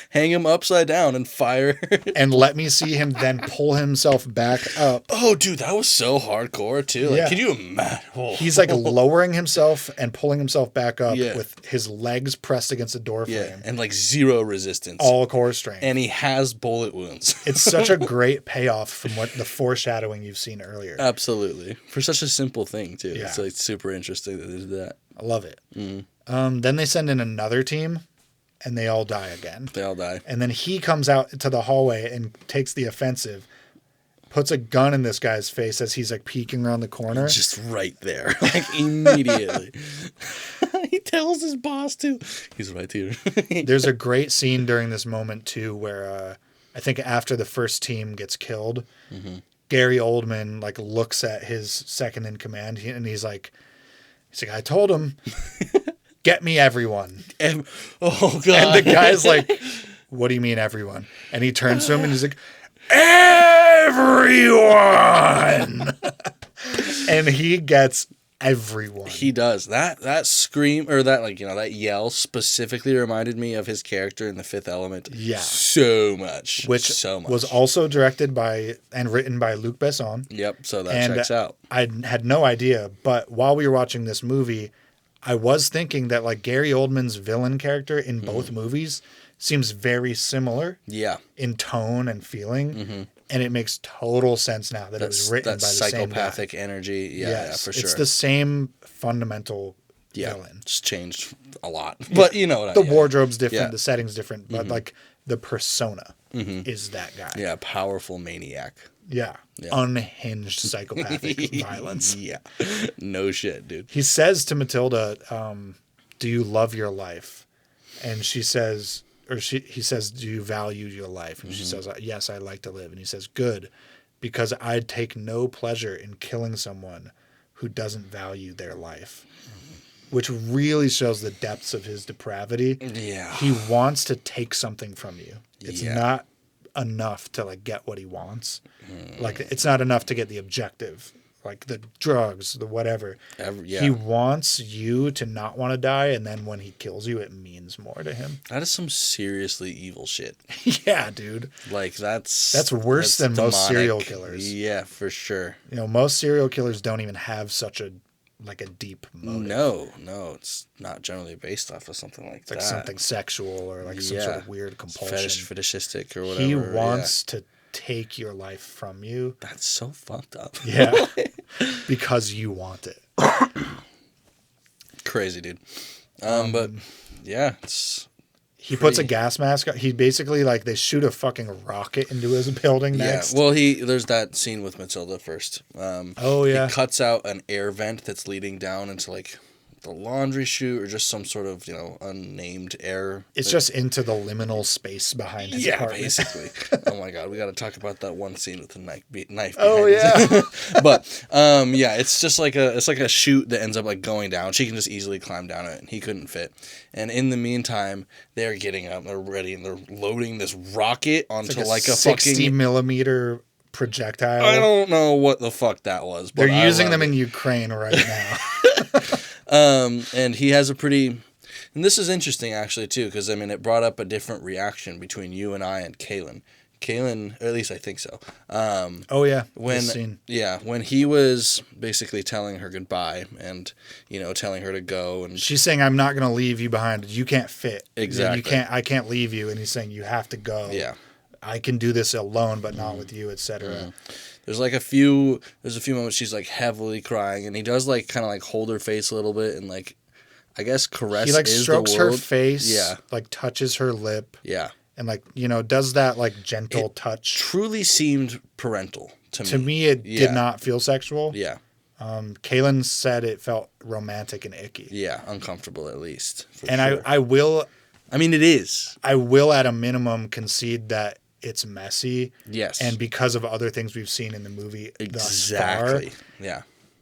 Hang him upside down and fire. And let me see him then pull himself back up. Oh, dude, that was so hardcore, too. Like, can you imagine? Oh. He's like lowering himself and pulling himself back up with his legs pressed against the door frame. Yeah, and like zero resistance. All core strength. And he has bullet wounds. It's such a great payoff from what the foreshadowing you've seen earlier. Absolutely. For such a simple thing, too. Yeah. It's like super interesting that they did that. I love it. Mm-hmm. Then they send in another team, and they all die again. They all die. And then he comes out to the hallway and takes the offensive, puts a gun in this guy's face as he's like peeking around the corner. Just right there. Like immediately. He tells his boss too. He's right here. There's a great scene during this moment too where I think after the first team gets killed, Gary Oldman like looks at his second in command and he's like, I told him, get me everyone. Oh, God. And the guy's like, what do you mean everyone? And he turns to him and he's like, everyone. And he gets everyone. He does. That scream or that that yell specifically reminded me of his character in The Fifth Element. Yeah. So much. Was also directed by and written by Luc Besson. Yep, so that checks out. I had no idea, but while we were watching this movie, I was thinking that like Gary Oldman's villain character in both movies seems very similar. Yeah. In tone and feeling. And it makes total sense now that it was written by the same guy. Psychopathic energy. Yeah, for sure. It's the same fundamental villain. It's changed a lot. But you know what the wardrobe's different, the setting's different, but Mm-hmm. like the persona is that guy. Yeah, powerful maniac. Yeah. Unhinged psychopathic violence. Yeah. No shit, dude. He says to Matilda, do you love your life? And she says, he says, do you value your life? And she says, yes, I like to live. And he says, good, because I'd take no pleasure in killing someone who doesn't value their life. Which really shows the depths of his depravity. Yeah. He wants to take something from you. It's not enough to like get what he wants. Like it's not enough to get the objective, like the drugs, the whatever. He wants you to not want to die, and then when he kills you, it means more to him. That is some seriously evil shit. Yeah, dude. Like that's worse than demonic. Most serial killers. Yeah, for sure. You know, most serial killers don't even have such a deep motive. No, it's not generally based off of something like that. Like something sexual or like some sort of weird compulsion. Fetishistic or whatever. He wants to take your life from you. That's so fucked up. Yeah. Because you want it. Crazy, dude. But yeah, he puts a gas mask on. He basically they shoot a fucking rocket into his building next. Yeah, well, there's that scene with Matilda first. He cuts out an air vent that's leading down into the laundry chute or just some sort of unnamed air. It's just into the liminal space behind his apartment. Basically. Oh my god, we got to talk about that one scene with the knife. Oh yeah. But it's just like a chute that ends up going down. She can just easily climb down it, and he couldn't fit. And in the meantime, they're getting up, they're ready, and they're loading this rocket onto a 60-millimeter projectile. I don't know what the fuck that was. But they're using them in Ukraine right now. And he has and this is interesting actually too, because it brought up a different reaction between you and I and Kaylin, or at least I think so. When he was basically telling her goodbye and telling her to go, and she's saying, "I'm not going to leave you behind. You can't fit. Exactly. I can't leave you." And he's saying, "You have to go. Yeah, I can do this alone, but not with you, etc." There's a few moments she's heavily crying, and he does kind of hold her face a little bit and I guess caress. He strokes her face, yeah, touches her lip, yeah, and does that gentle touch. Truly seemed parental to me. To me, it did not feel sexual. Yeah. Kaylin said it felt romantic and icky. Yeah, uncomfortable at least. And sure. I will. It is. I will at a minimum concede that it's messy. Yes. And because of other things we've seen in the movie exactly. thus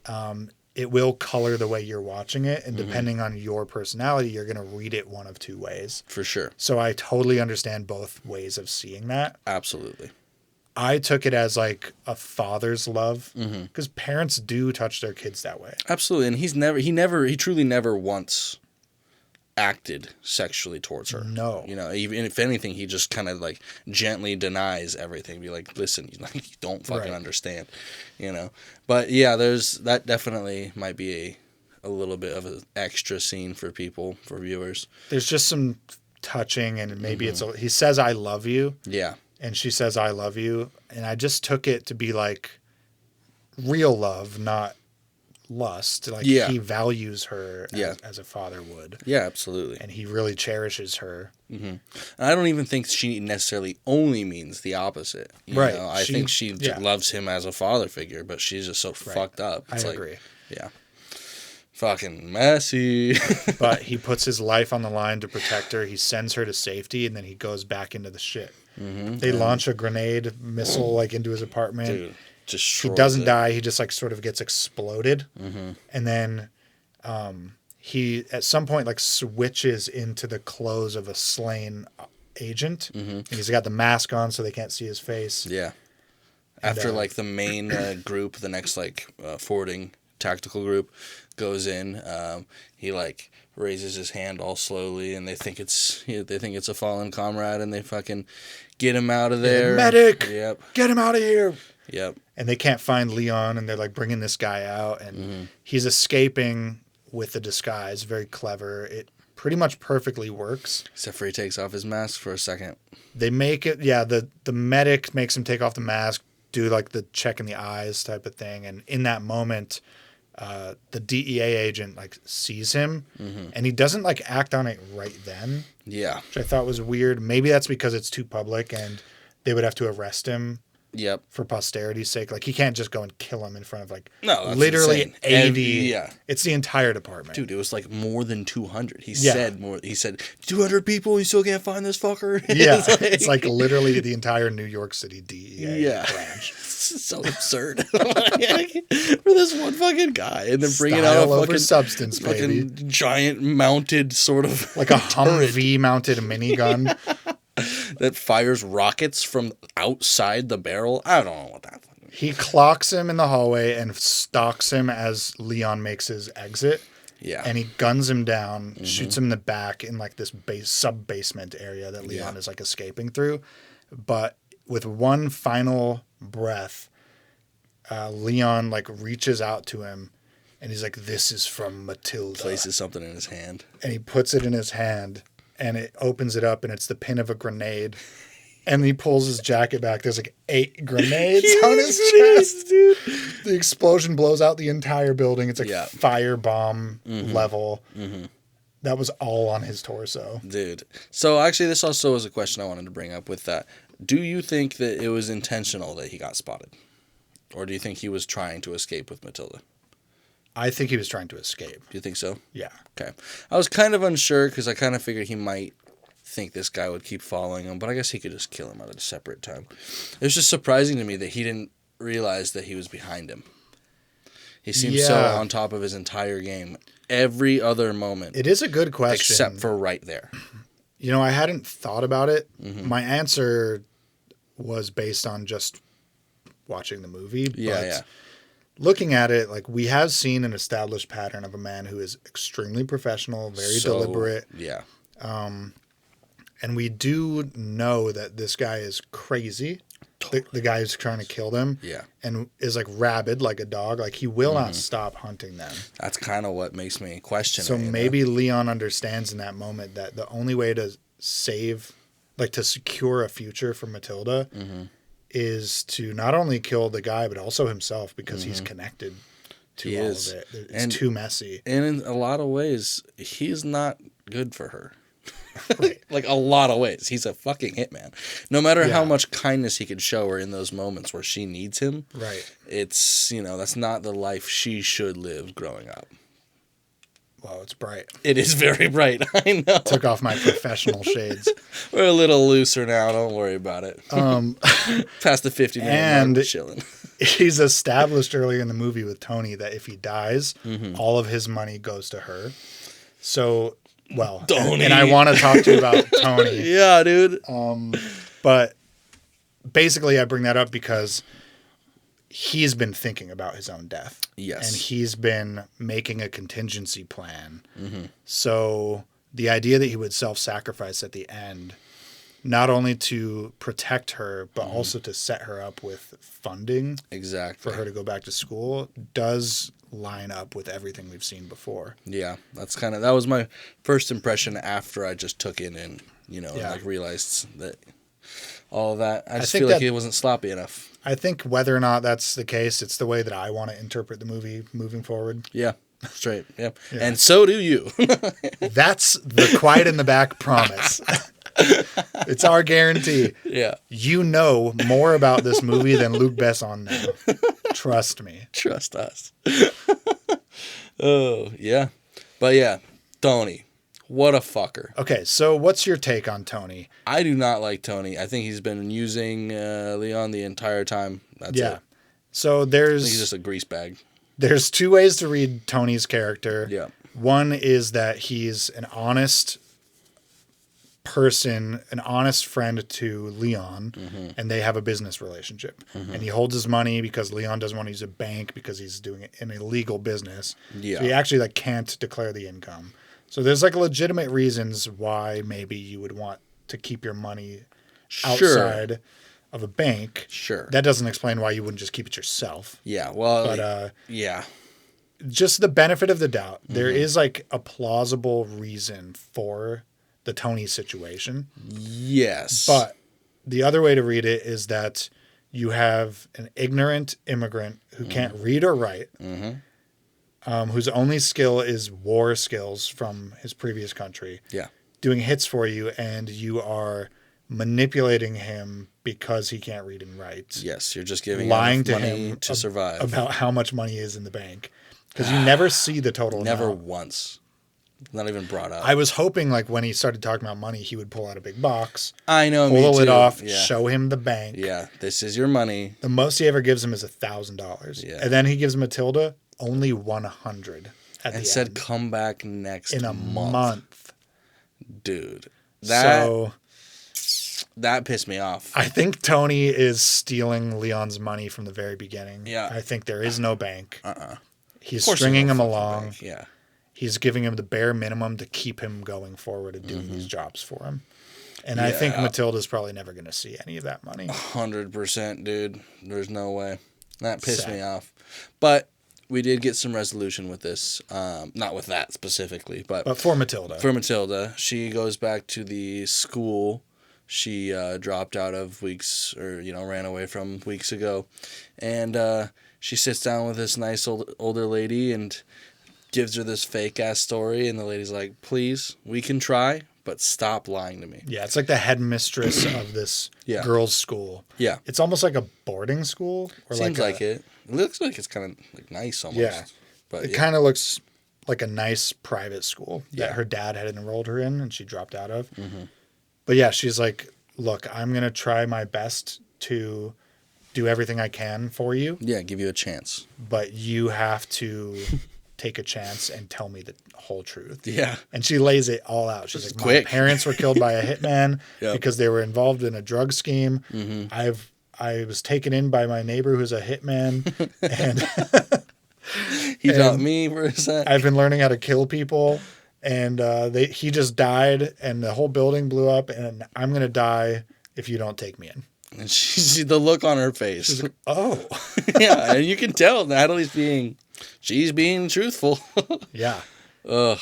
far, it will color the way you're watching it. And depending on your personality, you're going to read it one of two ways. For sure. So I totally understand both ways of seeing that. Absolutely. I took it as like a father's love because parents do touch their kids that way. Absolutely. And he truly never once acted sexually towards her. No. You know, even if anything, he just kind of like gently denies everything. Be like, listen, you don't fucking understand, you know. But yeah, that definitely might be a little bit of an extra scene for viewers. There's just some touching, and maybe he says, "I love you." Yeah. And she says, "I love you." And I just took it to be like real love, not lust. Like he values her as a father would. Yeah, absolutely. And he really cherishes her. Mm-hmm. And I don't even think she necessarily only means the opposite. You know? I think she loves him as a father figure, but she's just so fucked up. It's I agree. Yeah. Fucking messy. But he puts his life on the line to protect her. He sends her to safety, and then he goes back into the shit. They launch a grenade missile like into his apartment. Dude, he doesn't die. He just like sort of gets exploded. And then he at some point like switches into the clothes of a slain agent. And he's got the mask on so they can't see his face. Yeah. After like the main group, the next like forwarding tactical group goes in, he like raises his hand all slowly, and they think it's a fallen comrade, and they fucking get him out of there. Medic! Yep. Get him out of here! Yep. And they can't find Leon, and they're like bringing this guy out, and he's escaping with the disguise. Very clever. It pretty much perfectly works. Except for he takes off his mask for a second. They make it, the medic makes him take off the mask, do like the check in the eyes type of thing, and in that moment, the DEA agent like sees him, and he doesn't like act on it right then. Yeah, which I thought was weird. Maybe that's because it's too public, and they would have to arrest him. Yep. For posterity's sake, like he can't just go and kill him in front of like literally insane. 80. It's the entire department, dude. It was like more than 200. He said 200 people. You still can't find this fucker. Yeah, it's like literally the entire New York City DEA branch. It's so absurd for this one fucking guy, and then bringing out a fucking substance, baby. Fucking giant mounted sort of like a Humvee mounted minigun. That fires rockets from outside the barrel. I don't know what that is. He clocks him in the hallway and stalks him as Leon makes his exit. Yeah. And he guns him down, shoots him in the back in like this sub-basement area that Leon is like escaping through. But with one final breath, Leon like reaches out to him and he's like, "This is from Matilda." Places something in his hand. And he puts it in his hand. And it opens it up, and it's the pin of a grenade. And he pulls his jacket back. There's like 8 grenades on his chest, dude. The explosion blows out the entire building. It's like firebomb level. That was all on his torso, dude. So actually, this also was a question I wanted to bring up with that. Do you think that it was intentional that he got spotted, or do you think he was trying to escape with Matilda? I think he was trying to escape. Do you think so? Yeah. Okay. I was kind of unsure because I kind of figured he might think this guy would keep following him, but I guess he could just kill him at a separate time. It was just surprising to me that he didn't realize that he was behind him. He seems so on top of his entire game. Every other moment. It is a good question. Except for right there. You know, I hadn't thought about it. My answer was based on just watching the movie. Yeah. Looking at it, like we have seen an established pattern of a man who is extremely professional, very deliberate. Yeah. And we do know that this guy is crazy. Totally. The guy who's trying to kill them. Yeah. And is like rabid like a dog. Like he will not stop hunting them. That's kind of what makes me question So it, maybe Leon understands in that moment that the only way to save, like to secure a future for Matilda is to not only kill the guy, but also himself because he's connected to all of it. It's too messy. And in a lot of ways, he's not good for her. Right. Like a lot of ways. He's a fucking hitman. No matter how much kindness he could show her in those moments where she needs him. Right. It's, that's not the life she should live growing up. Well, it's bright. It is very bright. I know. Took off my professional shades. We're a little looser now. Don't worry about it. Past the 50-minute mark, we're chilling. he's established earlier in the movie with Tony that if he dies, all of his money goes to her. So, well, and I want to talk to you about Tony. Yeah, dude. But basically I bring that up because he's been thinking about his own death. Yes. And he's been making a contingency plan. So the idea that he would self-sacrifice at the end, not only to protect her, but also to set her up with funding for her to go back to school, does line up with everything we've seen before. Yeah, that was my first impression after I just took it in, and like realized that all of that. I just feel like it wasn't sloppy enough. I think whether or not that's the case, it's the way that I want to interpret the movie moving forward. Yeah, straight. Yeah. And so do you. That's the quiet in the back promise. It's our guarantee. Yeah. You know more about this movie than Luc Besson now. Trust me. Trust us. Oh, yeah. But yeah, Tony. What a fucker. Okay, so what's your take on Tony? I do not like Tony. I think he's been using Leon the entire time. That's it. So I think he's just a grease bag. There's two ways to read Tony's character. Yeah. One is that he's an honest person, an honest friend to Leon, and they have a business relationship. And he holds his money because Leon doesn't want to use a bank because he's doing an illegal business. Yeah. So he actually can't declare the income. So there's legitimate reasons why maybe you would want to keep your money outside of a bank. Sure. That doesn't explain why you wouldn't just keep it yourself. Yeah. Well, but yeah. Just the benefit of the doubt. There is a plausible reason for the Tony situation. Yes. But the other way to read it is that you have an ignorant immigrant who can't read or write. Whose only skill is war skills from his previous country. Yeah. Doing hits for you, and you are manipulating him because he can't read and write. Yes, you're just giving lying to money him to survive. About how much money is in the bank. Because you never see the total Never amount. once. Not even brought up. I was hoping when he started talking about money, he would pull out a big box. I know, pull me it too. off, Yeah. show him the bank. Yeah, this is your money. The most he ever gives him is $1,000. Yeah. And then he gives Matilda only 100 at the And said, end. come back next In a month. month. Dude. That pissed me off. I think Tony is stealing Leon's money from the very beginning. Yeah. I think there is no bank. He's Of course stringing there's him no fucking along. bank. Yeah. He's giving him the bare minimum to keep him going forward and doing these jobs for him. And I think Matilda's probably never going to see any of that money. 100%, dude. There's no way. That pissed me off. But we did get some resolution with this. Not with that specifically, but for Matilda. For Matilda, she goes back to the school she dropped out of ran away from weeks ago. And she sits down with this nice older lady and gives her this fake-ass story. And the lady's like, please, we can try, but stop lying to me. Yeah, it's like the headmistress of this girls' school. Yeah. It's almost like a boarding school. Or Seems like it. It looks like it's kind of nice almost. Yeah. But it kind of looks like a nice private school that her dad had enrolled her in and she dropped out of. But yeah, she's like, look, I'm going to try my best to do everything I can for you. Yeah, give you a chance. But you have to take a chance and tell me the whole truth. Yeah. And she lays it all out. She's like, quick. My parents were killed by a hitman because they were involved in a drug scheme. I was taken in by my neighbor who's a hitman. And he taught me for a sec. I've been learning how to kill people. And he just died and the whole building blew up and I'm going to die if you don't take me in. And she the look on her face. She's like, oh. Yeah, and you can tell Natalie's she's being truthful. Yeah. Ugh.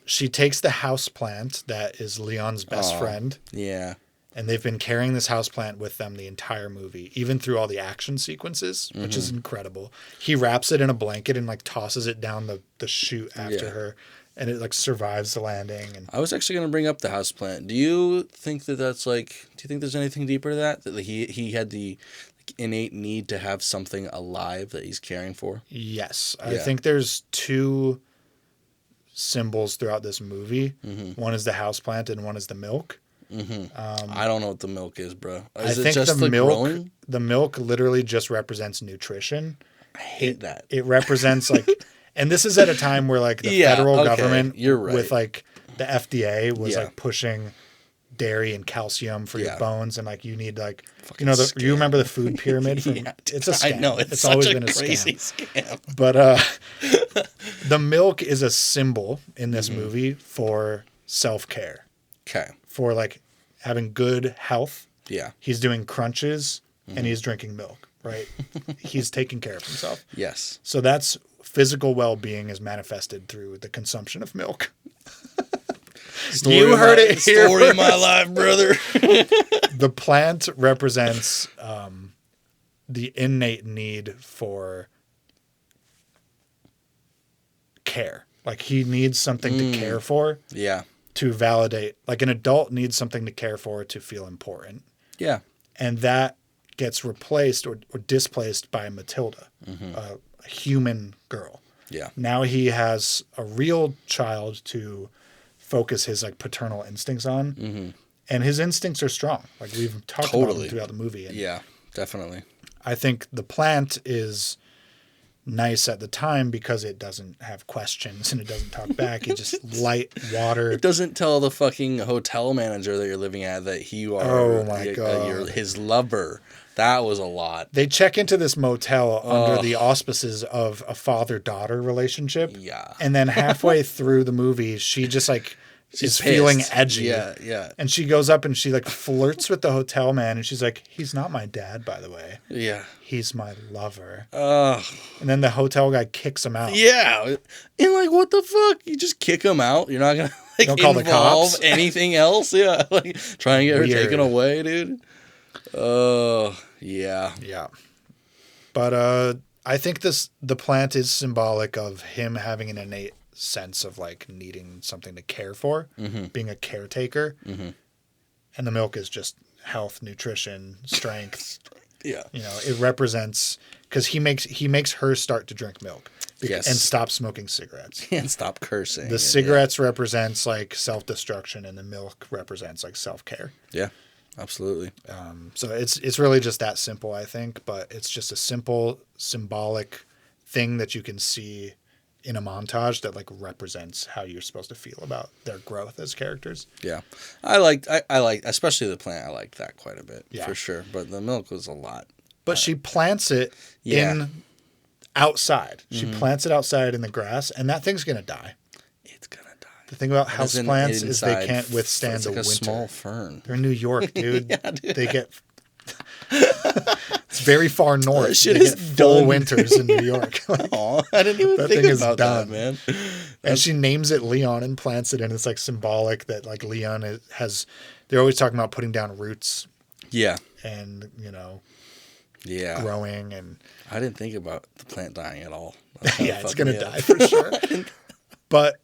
She takes the house plant that is Leon's best friend. Yeah. And they've been carrying this houseplant with them the entire movie, even through all the action sequences, which is incredible. He wraps it in a blanket and tosses it down the chute after her, and it survives the landing. And I was actually going to bring up the houseplant. Do you think that's do you think there's anything deeper to that? That he had the innate need to have something alive that he's caring for? Yes. I think there's two symbols throughout this movie. One is the houseplant and one is the milk. I don't know what the milk is, bro. I think the milk literally just represents nutrition. I hate that. It represents like, and this is at a time where like the federal government, you're right, with like the FDA was like pushing dairy and calcium for your bones, and like you need like fucking you remember the food pyramid from it's a scam. I know it's always such been a crazy scam. But the milk is a symbol in this movie for self-care. Okay. For like having good health. Yeah. He's doing crunches and he's drinking milk, right? He's taking care of himself. Yes. So that's physical well-being is manifested through the consumption of milk. You heard it here. Story of my life, brother. The plant represents the innate need for care. Like he needs something to care for. Yeah. To validate. Like an adult needs something to care for to feel important. Yeah. And that gets replaced or displaced by Matilda, a human girl. Yeah. Now he has a real child to focus his like paternal instincts on, and his instincts are strong. Like we've talked about them throughout the movie. And yeah, definitely. I think the plant is nice at the time because it doesn't have questions and it doesn't talk back. It just light water. It doesn't tell the fucking hotel manager that you're living at that you are you're his lover. That was a lot. They check into this motel under the auspices of a father-daughter relationship. Yeah. And then halfway through the movie, she just like is feeling edgy. Yeah, yeah. And she goes up and she like flirts with the hotel man and she's like, he's not my dad, by the way. Yeah. He's my lover. And then the hotel guy kicks him out. Yeah. And like, what the fuck? You just kick him out? You're not going to like don't call involve the cops? Anything else? Yeah. Like try and get her taken away, dude. Yeah. Yeah. But I think the plant is symbolic of him having an innate sense of like needing something to care for, being a caretaker. And the milk is just health, nutrition, strength. Yeah. You know, it represents because he makes her start to drink milk and stop smoking cigarettes. And stop cursing. The cigarettes represents like self-destruction and the milk represents like self-care. Yeah. Absolutely. So it's really just that simple, I think, but it's just a simple symbolic thing that you can see in a montage that like represents how you're supposed to feel about their growth as characters. Yeah. I liked especially the plant. I liked that quite a bit for sure, but the milk was a lot. But she plants it in outside. She plants it outside in the grass and that thing's going to die. It's going to die. The thing about houseplants is they can't withstand the like winter. A small fern. They're in New York, dude. Yeah, dude. They get. It's very far north. That shit they is get full winters in New York. Aw, I didn't even think about that, man. And she names it Leon and plants it, and it's like symbolic that like Leon has. They're always talking about putting down roots. Yeah. And you know. Yeah. Growing and. I didn't think about the plant dying at all. Yeah, it's gonna die for sure. But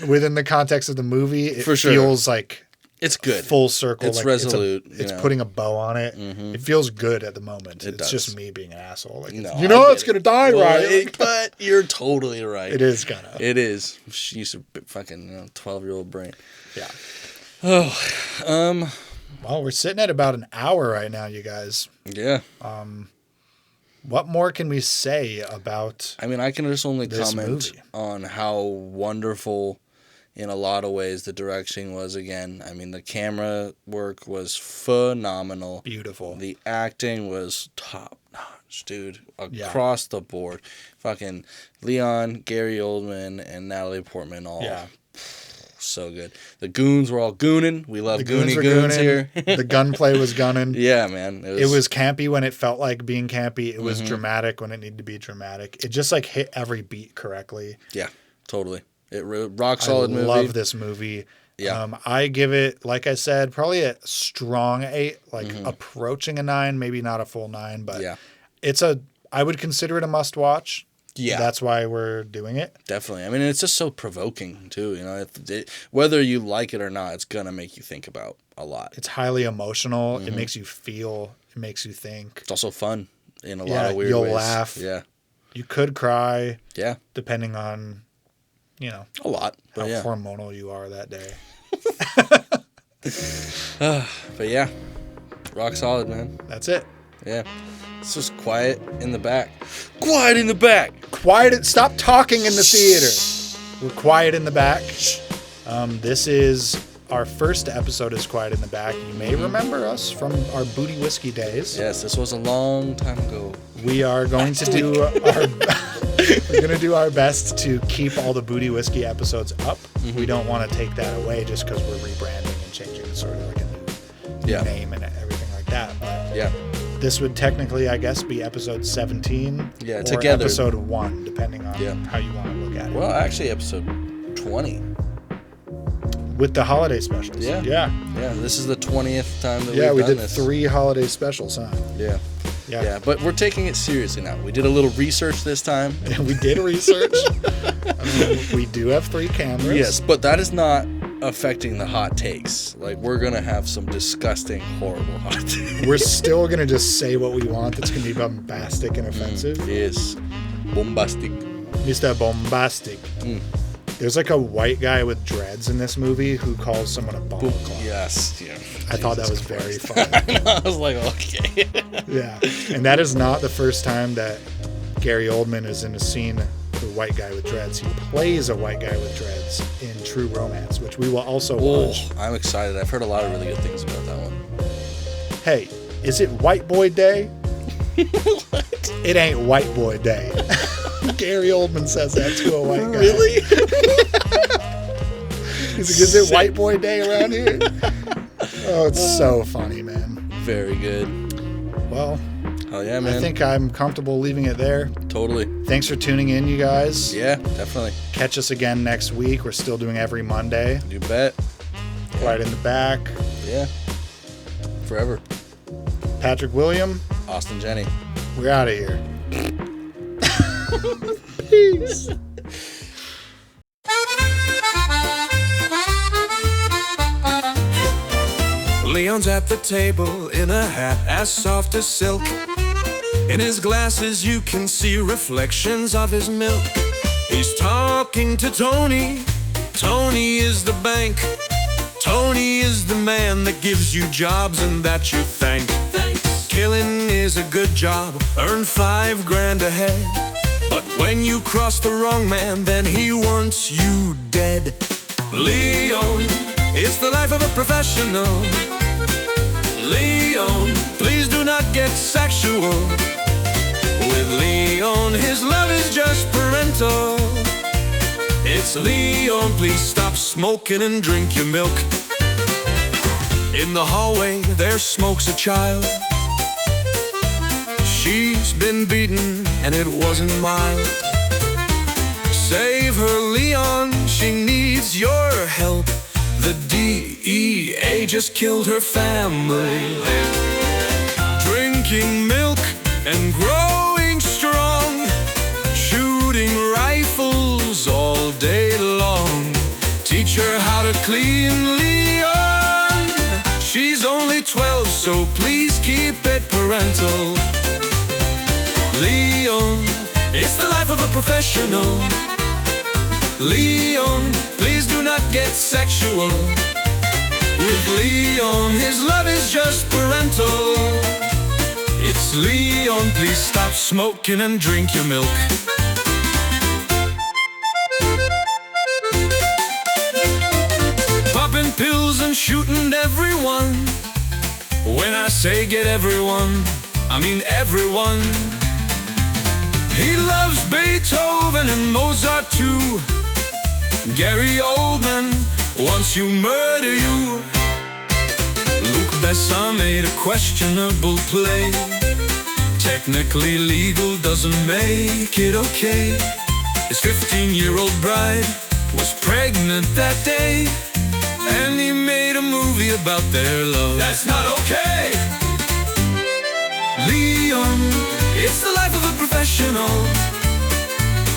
within the context of the movie, it feels like it's good. Full circle. It's like resolute. It's putting a bow on it. It feels good at the moment. It's just me being an asshole. Like, no, it's going to die, right? But you're totally right. It is gonna. It is. She's a fucking 12-year-old brain. Yeah. Oh. Well, we're sitting at about an hour right now, you guys. Yeah. What more can we say about I mean, I can just only comment movie? On how wonderful, in a lot of ways, the direction was again. I mean, the camera work was phenomenal. Beautiful. The acting was top-notch, dude. Across the board. Fucking Leon, Gary Oldman, and Natalie Portman all... Yeah. So good. The goons were all gooning. We love goons here. The gunplay was gunning. Yeah, man. It was campy when it felt like being campy. It was dramatic when it needed to be dramatic. It just like hit every beat correctly. Yeah, totally. It rock solid movie. I love this movie. Yeah. I give it, like I said, probably a strong 8, like approaching a 9, maybe not a full 9, but I would consider it a must watch. Yeah. That's why we're doing it. Definitely. I mean, it's just so provoking, too. You know, whether you like it or not, it's going to make you think about a lot. It's highly emotional. It makes you feel. It makes you think. It's also fun in a lot of weird ways. You'll laugh. Yeah. You could cry. Yeah. Depending on, a lot. How hormonal you are that day. But yeah, rock solid, man. That's it. Yeah. It's just quiet in the back. Quiet in the back. Quiet. Stop talking in the theater. We're quiet in the back. This is our first episode is Quiet in the Back. You may remember us from our Booty Whiskey days. Yes, this was a long time ago. We are going to do our we're going to do our best to keep all the Booty Whiskey episodes up. We don't want to take that away just because we're rebranding and changing it sort of like a new name and everything like that. But this would technically, I guess, be episode 17 or together. episode 1, depending on how you want to look at it. Well, actually, episode 20. With the holiday specials. Yeah, this is the 20th time that we've done this. Yeah, we did 3 holiday specials, huh? Yeah, but we're taking it seriously now. We did a little research this time. We did research. We do have 3 cameras. Yes, but that is not affecting the hot takes. Like, we're going to have some disgusting, horrible hot takes. We're still going to just say what we want. That's going to be bombastic and offensive. Yes. Bombastic. Mr. Bombastic. There's like a white guy with dreads in this movie who calls someone a bomb clock. Yes. Yeah. I thought that was very funny. I was like, okay. Yeah. And that is not the first time that Gary Oldman is in a scene with a white guy with dreads. He plays a white guy with dreads in True Romance, which we will also watch. I'm excited. I've heard a lot of really good things about that one. Hey, is it White Boy Day? What? It ain't White Boy Day. Gary Oldman says that to a white guy. Really? He's like, is it White Boy Day around here? Oh, it's so funny, man. Very good. Well, hell yeah, man. I think I'm comfortable leaving it there. Totally. Thanks for tuning in, you guys. Yeah, definitely. Catch us again next week. We're still doing every Monday. You bet. Quiet in the Back. Yeah. Forever. Patrick William. Austin Jenny. We're out of here. Peace. Leon's at the table in a hat as soft as silk. In his glasses you can see reflections of his milk. He's talking to Tony. Tony is the bank. Tony is the man that gives you jobs and that you thank. Killing is a good job, earn $5,000 a head. But when you cross the wrong man, then he wants you dead. Leon, it's the life of a professional. Leon, please do not get sexual. With Leon, his love is just parental. It's Leon, please stop smoking and drink your milk. In the hallway, there smokes a child. She's been beaten and it wasn't mild. Save her, Leon, she needs your help. The DEA just killed her family. Drinking milk and growing strong, shooting rifles all day long. Teach her how to clean, Leon. She's only 12, so please keep it parental. Leon, it's the life of a professional. Leon, please do not get sexual. With Leon, his love is just parental. It's Leon, please stop smoking and drink your milk. Popping pills and shooting everyone. When I say get everyone, I mean everyone. He loves Beethoven and Mozart too. Gary Oldman wants you murder you. Luc Besson made a questionable play. Technically legal doesn't make it okay. His 15-year-old bride was pregnant that day, and he made a movie about their love. That's not okay. Leon, it's the life of a professional.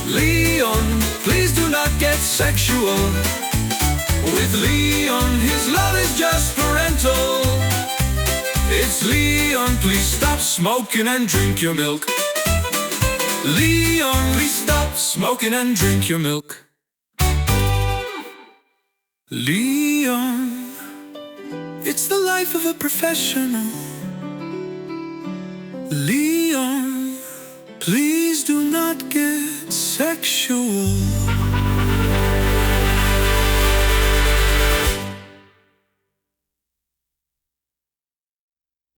Leon, please do not get sexual. With Leon, his love is just parental. It's Leon, please stop smoking and drink your milk. Leon, please stop smoking and drink your milk. Leon, It's the life of a professional. Leon, please do not get sexual.